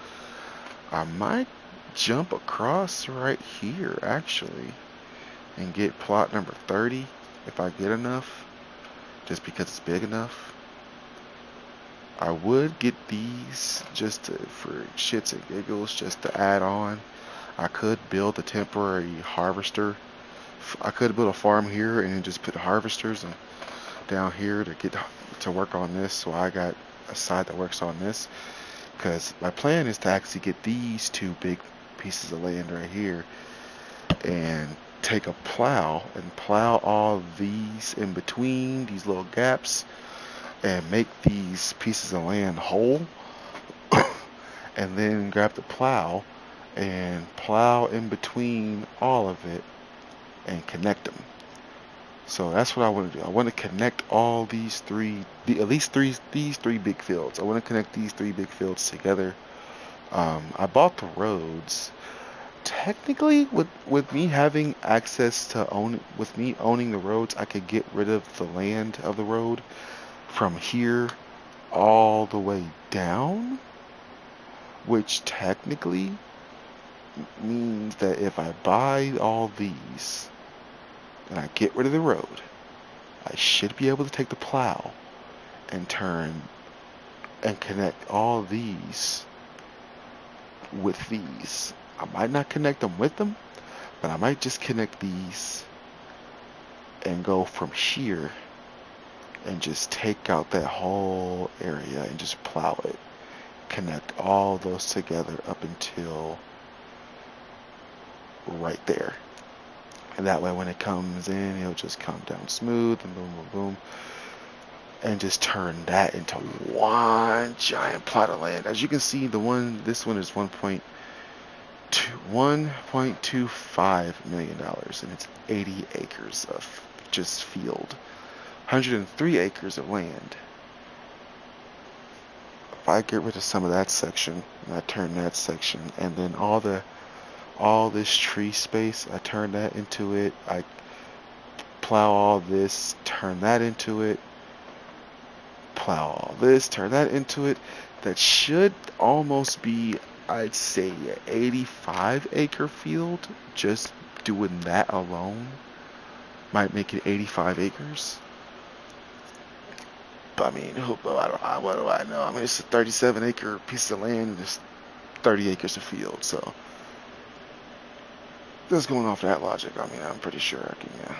[SPEAKER 1] I might jump across right here actually and get plot number 30 if I get enough, just because it's big enough. I would get these for shits and giggles, just to add on. I could build a temporary harvester. I could build a farm here and then just put harvesters and down here to get to work on this. So I got a side that works on this, because my plan is to actually get these 2 big pieces of land right here and take a plow and plow all these in between these little gaps and make these pieces of land whole, and then grab the plow and plow in between all of it and connect them. So that's what I want to do. I want to connect all these at least these three big fields. I want to connect these 3 big fields together. I bought the roads. Technically, with me having access to with me owning the roads, I could get rid of the land of the road from here all the way down, which technically means that if I buy all these and I get rid of the road, I should be able to take the plow and turn and connect all these with these. I might not connect them with them, but I might just connect these and go from here and just take out that whole area and just plow it. Connect all those together up until right there. And that way when it comes in, it'll just come down smooth and boom, boom, boom. And just turn that into one giant plot of land. As you can see, this one is 1.2 $1.25 million, and it's 80 acres of just field, 103 acres of land. If I get rid of some of that section, and I turn that section, and then all this tree space, I turn that into it. I plow all this, turn that into it. Plow all this, turn that into it. That should almost be, I'd say, an 85 acre field. Just doing that alone might make it 85 acres. But I mean, what do I know? I mean, it's a 37 acre piece of land and there's 30 acres of field. So just going off that logic, I mean, I'm pretty sure I can, yeah.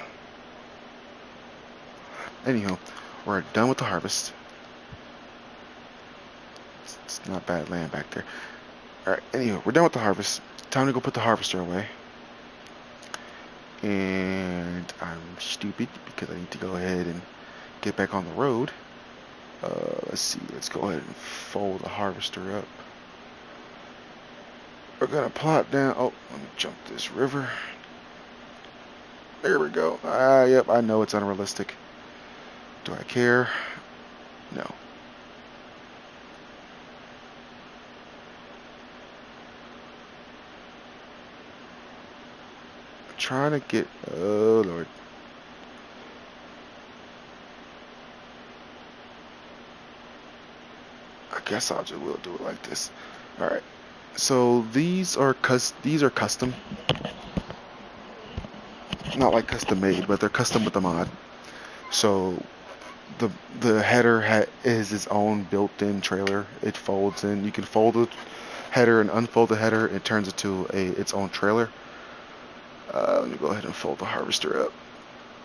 [SPEAKER 1] Anyhow, we're done with the harvest. It's not bad land back there. Alright, anyway, we're done with the harvest. Time to go put the harvester away. And I'm stupid because I need to go ahead and get back on the road. Let's see, let's go ahead and fold the harvester up. We're gonna plot down, oh, let me jump this river. There we go. Yep, I know it's unrealistic. Do I care? No. I'm trying to get, oh Lord. I guess we'll do it like this. All right. So these are custom. Not like custom made, but they're custom with the mod. So the header is its own built-in trailer. It folds in. You can fold the header and unfold the header. It turns into its own trailer. Let me go ahead and fold the harvester up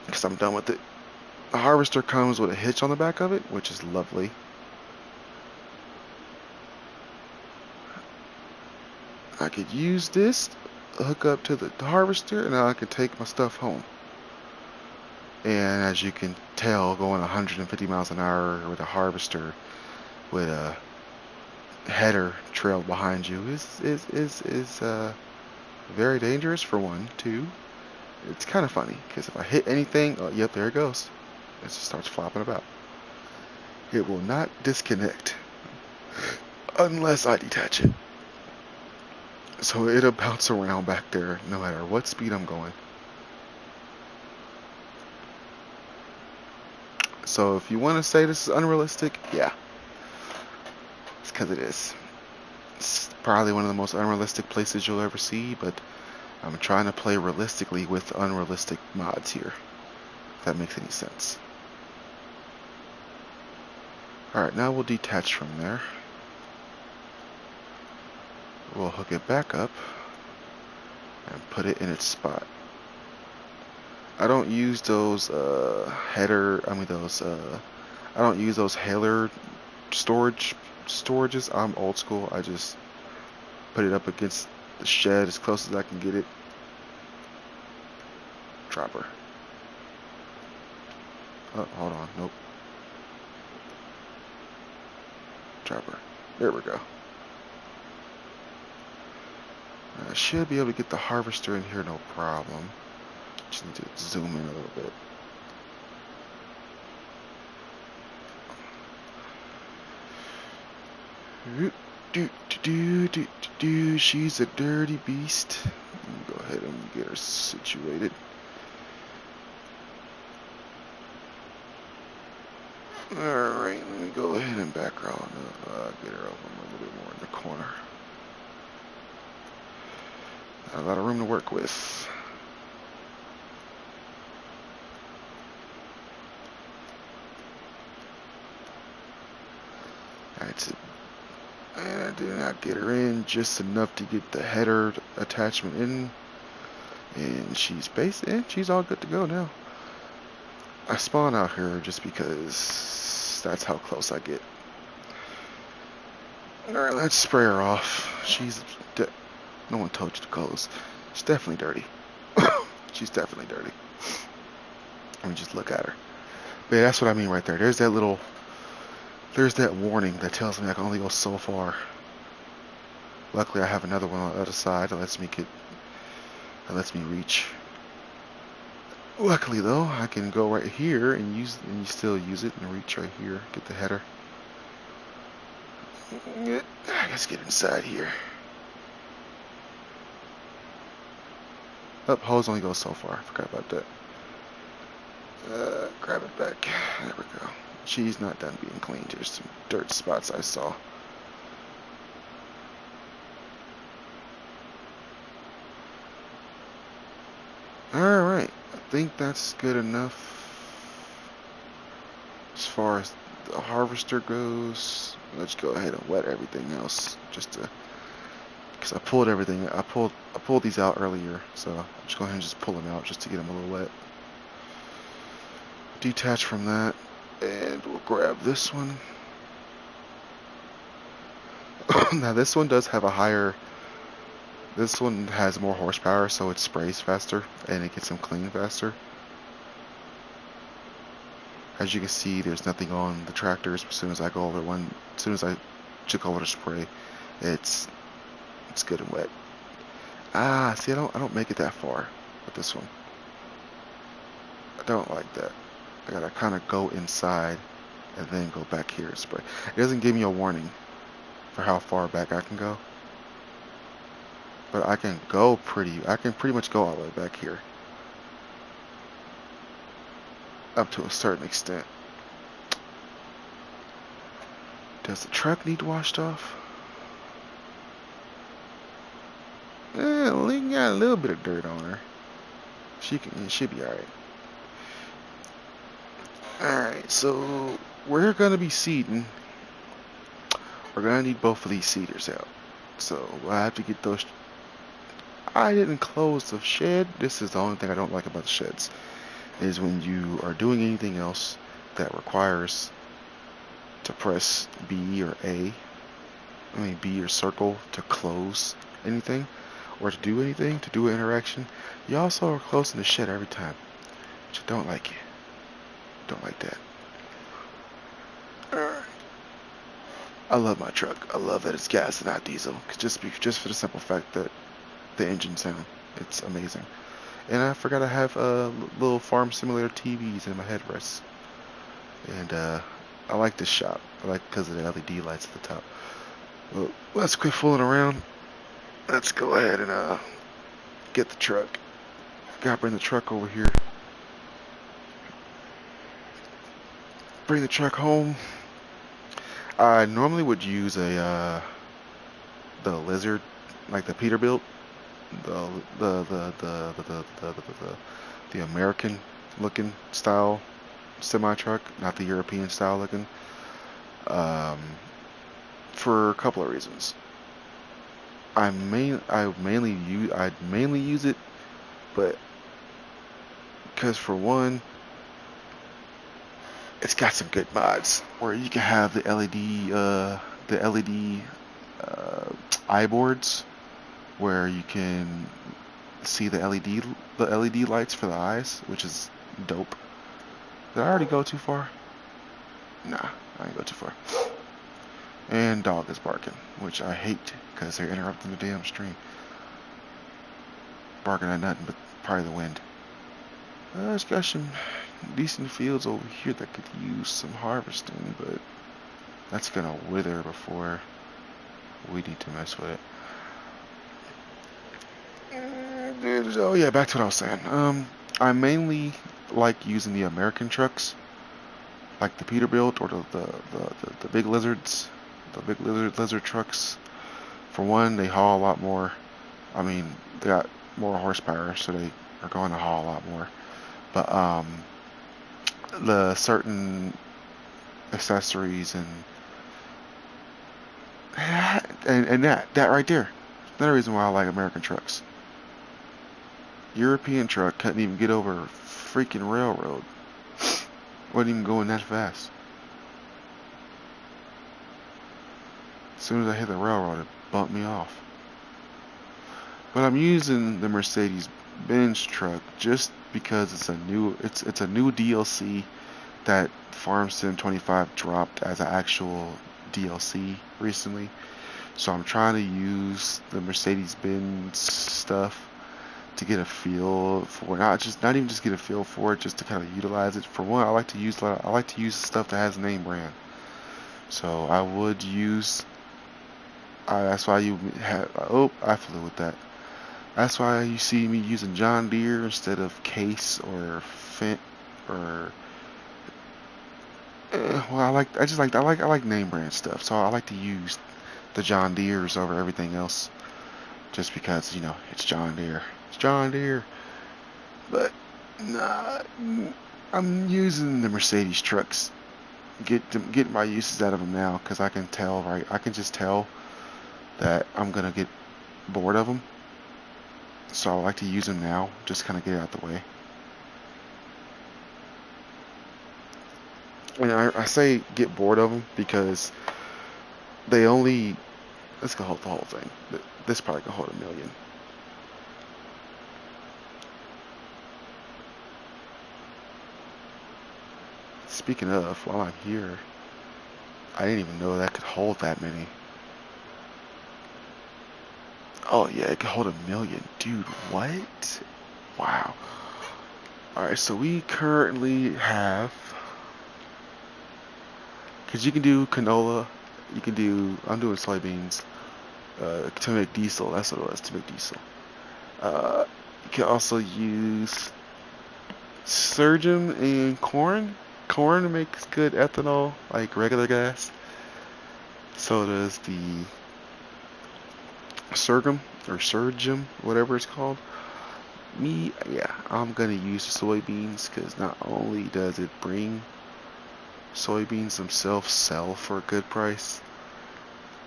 [SPEAKER 1] because I'm done with it. The harvester comes with a hitch on the back of it, which is lovely. I could use this, hook up to the harvester, and now I can take my stuff home. And as you can tell, going 150 miles an hour with a harvester with a header trailed behind you is very dangerous for one. Two, it's kind of funny because if I hit anything, oh, yep, there it goes. It just starts flopping about. It will not disconnect unless I detach it. So it'll bounce around back there no matter what speed I'm going. So if you want to say this is unrealistic, yeah. It's because it is. It's probably one of the most unrealistic places you'll ever see, but I'm trying to play realistically with unrealistic mods here. If that makes any sense. Alright, now we'll detach from there. We'll hook it back up and put it in its spot. I don't use those I don't use those hailer storages. I'm old school. I just put it up against the shed as close as I can get it. Dropper. Oh, hold on. Nope. Dropper. There we go. I should be able to get the harvester in here, no problem. Just need to zoom in a little bit. She's a dirty beast. Let me go ahead and get her situated. Alright, let me go ahead and background up. Get her up a little bit more in the corner. A lot of room to work with. That's it. And I did not get her in just enough to get the header attachment in. And she's all good to go now. I spawn out here just because that's how close I get. Alright, let's spray her off. No one told you to close. She's definitely dirty. She's definitely dirty. Let me just look at her. But yeah, that's what I mean right there. There's that warning that tells me I can only go so far. Luckily, I have another one on the other side that lets me reach. Luckily, though, I can go right here and you still use it and reach right here. Get the header. Let's get inside here. Oh, hose only goes so far. I forgot about that. Grab it back. There we go. She's not done being cleaned. There's some dirt spots I saw. Alright, I think that's good enough as far as the harvester goes. Let's go ahead and wet everything else just to, because I pulled these out earlier, so I'm just going ahead and just pull them out just to get them a little wet. Detach from that, and we'll grab this one. Now this one does have a higher, this one has more horsepower, so it sprays faster and it gets them clean faster. As you can see, there's nothing on the tractors. As soon as I go over one, as soon as I took over the spray, it's good and wet. Ah, see, I don't make it that far with this one. I don't like that. I gotta kind of go inside and then go back here and spray. It doesn't give me a warning for how far back I can go, but I can pretty much go all the way back here, up to a certain extent. Does the truck need washed off? Lynn got a little bit of dirt on her. She'll be alright. Alright, so we're gonna be seeding. We're gonna need both of these seeders out. So I have to get those. I didn't close the shed. This is the only thing I don't like about the sheds, is when you are doing anything else that requires to press B or A, B or circle to close anything, or to do anything, to do an interaction. You also are closing the shed every time, which I don't like it. Don't like that. Alright. I love my truck. I love that it's gas and not diesel. Just for the simple fact that the engine sound, it's amazing. And I forgot I have little farm simulator TVs in my headrests. And I like this shop. I like because of the LED lights at the top. Well, let's quit fooling around. Let's go ahead and get the truck. Gotta bring the truck over here. Bring the truck home. I normally would use the Lizard, like the Peterbilt, the American looking style semi truck, not the European style looking. For a couple of reasons. I'd mainly use it, but because for one, it's got some good mods where you can have the LED eye boards, where you can see the LED lights for the eyes, which is dope. Did I already go too far? Nah, I didn't go too far. And dog is barking, which I hate because they're interrupting the damn stream. Barking at nothing but probably the wind. It's got some decent fields over here that could use some harvesting, but that's gonna wither before we need to mess with it. Oh yeah, back to what I was saying. I mainly like using the American trucks, like the Peterbilt or the big lizards, the big lizard trucks. For one, they haul a lot more. They got more horsepower, so they are going to haul a lot more. But the certain accessories and that right there, another reason why I like American trucks. European truck couldn't even get over a freaking railroad. Wasn't even going that fast. As soon as I hit the railroad, it bumped me off. But I'm using the Mercedes-Benz truck just because it's a new DLC that FS25 dropped as an actual DLC recently. So I'm trying to use the Mercedes-Benz stuff to get a feel for not even just get a feel for it, just to kind of utilize it. For one, I like to use stuff that has name brand. So I would use. That's why you have. Oh, I flew with that. That's why you see me using John Deere instead of Case or Fent or. Well, I like name brand stuff. So I like to use the John Deeres over everything else, just because it's John Deere. It's John Deere. But nah, I'm using the Mercedes trucks. Get my uses out of them now, because I can tell, right? I can just tell that I'm gonna get bored of them. So I like to use them now, just kind of get it out the way. And I say get bored of them because they only, let's go hold the whole thing. This probably can hold 1,000,000. Speaking of, while I'm here, I didn't even know that could hold that many. Oh yeah, it could hold 1,000,000. Dude, what? Wow. Alright, so we currently have, because you can do canola, I'm doing soybeans, to make diesel. That's what it was, to make diesel. You can also use sorghum and corn. Corn makes good ethanol, like regular gas. So does the sorghum, whatever it's called. Yeah, I'm gonna use the soybeans because not only does it bring soybeans themselves sell for a good price,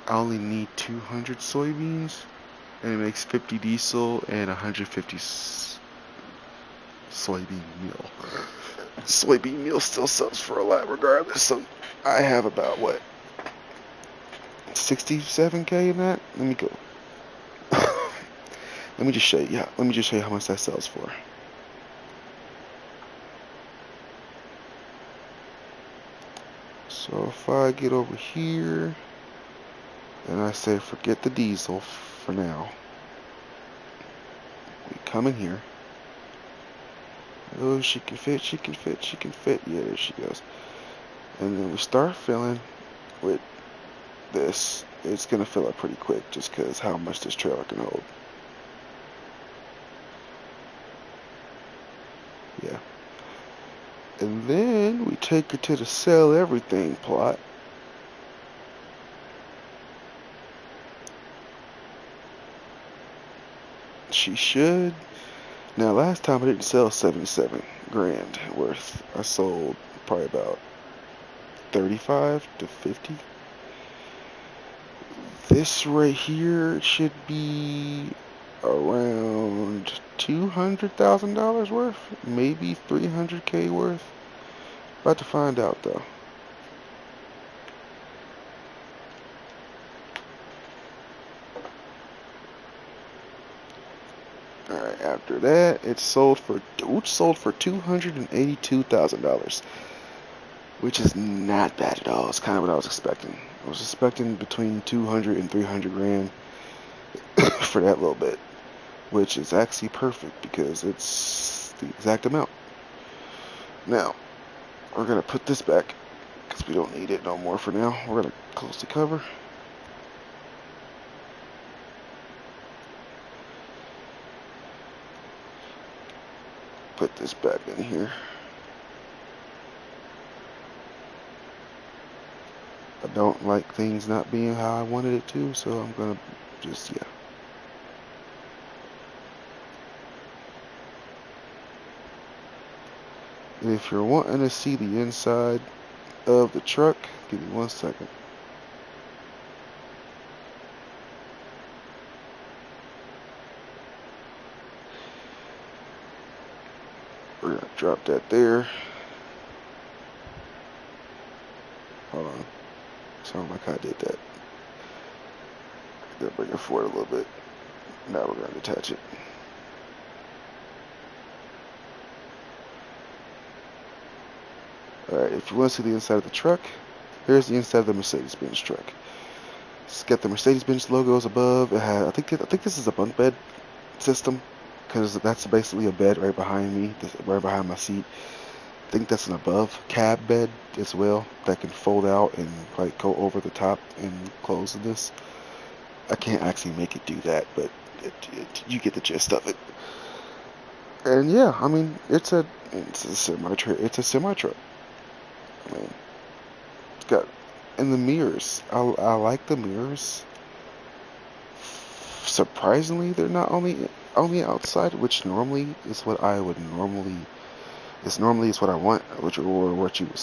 [SPEAKER 1] I only need 200 soybeans, and it makes 50 diesel and 150 soybean meal. Soybean meal still sells for a lot regardless. So I have about what, 67K in that. Let me go. Let me just show you. Yeah, let me just show you how much that sells for. So if I get over here and I say forget the diesel for now, we come in here. Oh, she can fit, she can fit, she can fit. Yeah, there she goes. And then we start filling with this. It's gonna fill up pretty quick just because how much this trailer can hold. Yeah. And then we take her to the sell everything plot. She should. Now last time I didn't sell 77 grand worth. I sold probably about 35 to 50. This right here should be around $200,000 worth, maybe 300K worth. About to find out though. Alright, after that, it sold for $282,000, which is not bad at all. It's kind of what I was expecting. I was expecting between 200 and 300 grand for that little bit, which is actually perfect because it's the exact amount. Now, we're going to put this back because we don't need it no more for now. We're going to close the cover. Put this back in here. I don't like things not being how I wanted it to, so I'm going to just, yeah. And if you're wanting to see the inside of the truck, give me 1 second. We're going to drop that there. Hold on. Sound like I did that. Gotta bring it forward a little bit. Now we're going to attach it. Alright, if you want to see the inside of the truck, here's the inside of the Mercedes-Benz truck. It's got the Mercedes-Benz logos above. It had, I think this is a bunk bed system, because that's basically a bed right behind me, right behind my seat. I think that's an above cab bed as well that can fold out and like go over the top and close this. I can't actually make it do that, but you get the gist of it. And yeah, I mean, it's a semi truck. It's a semi truck. I mean, it's got, and the mirrors. I like the mirrors. Surprisingly, they're not only outside, which normally is what I would normally is what I want, which or what you would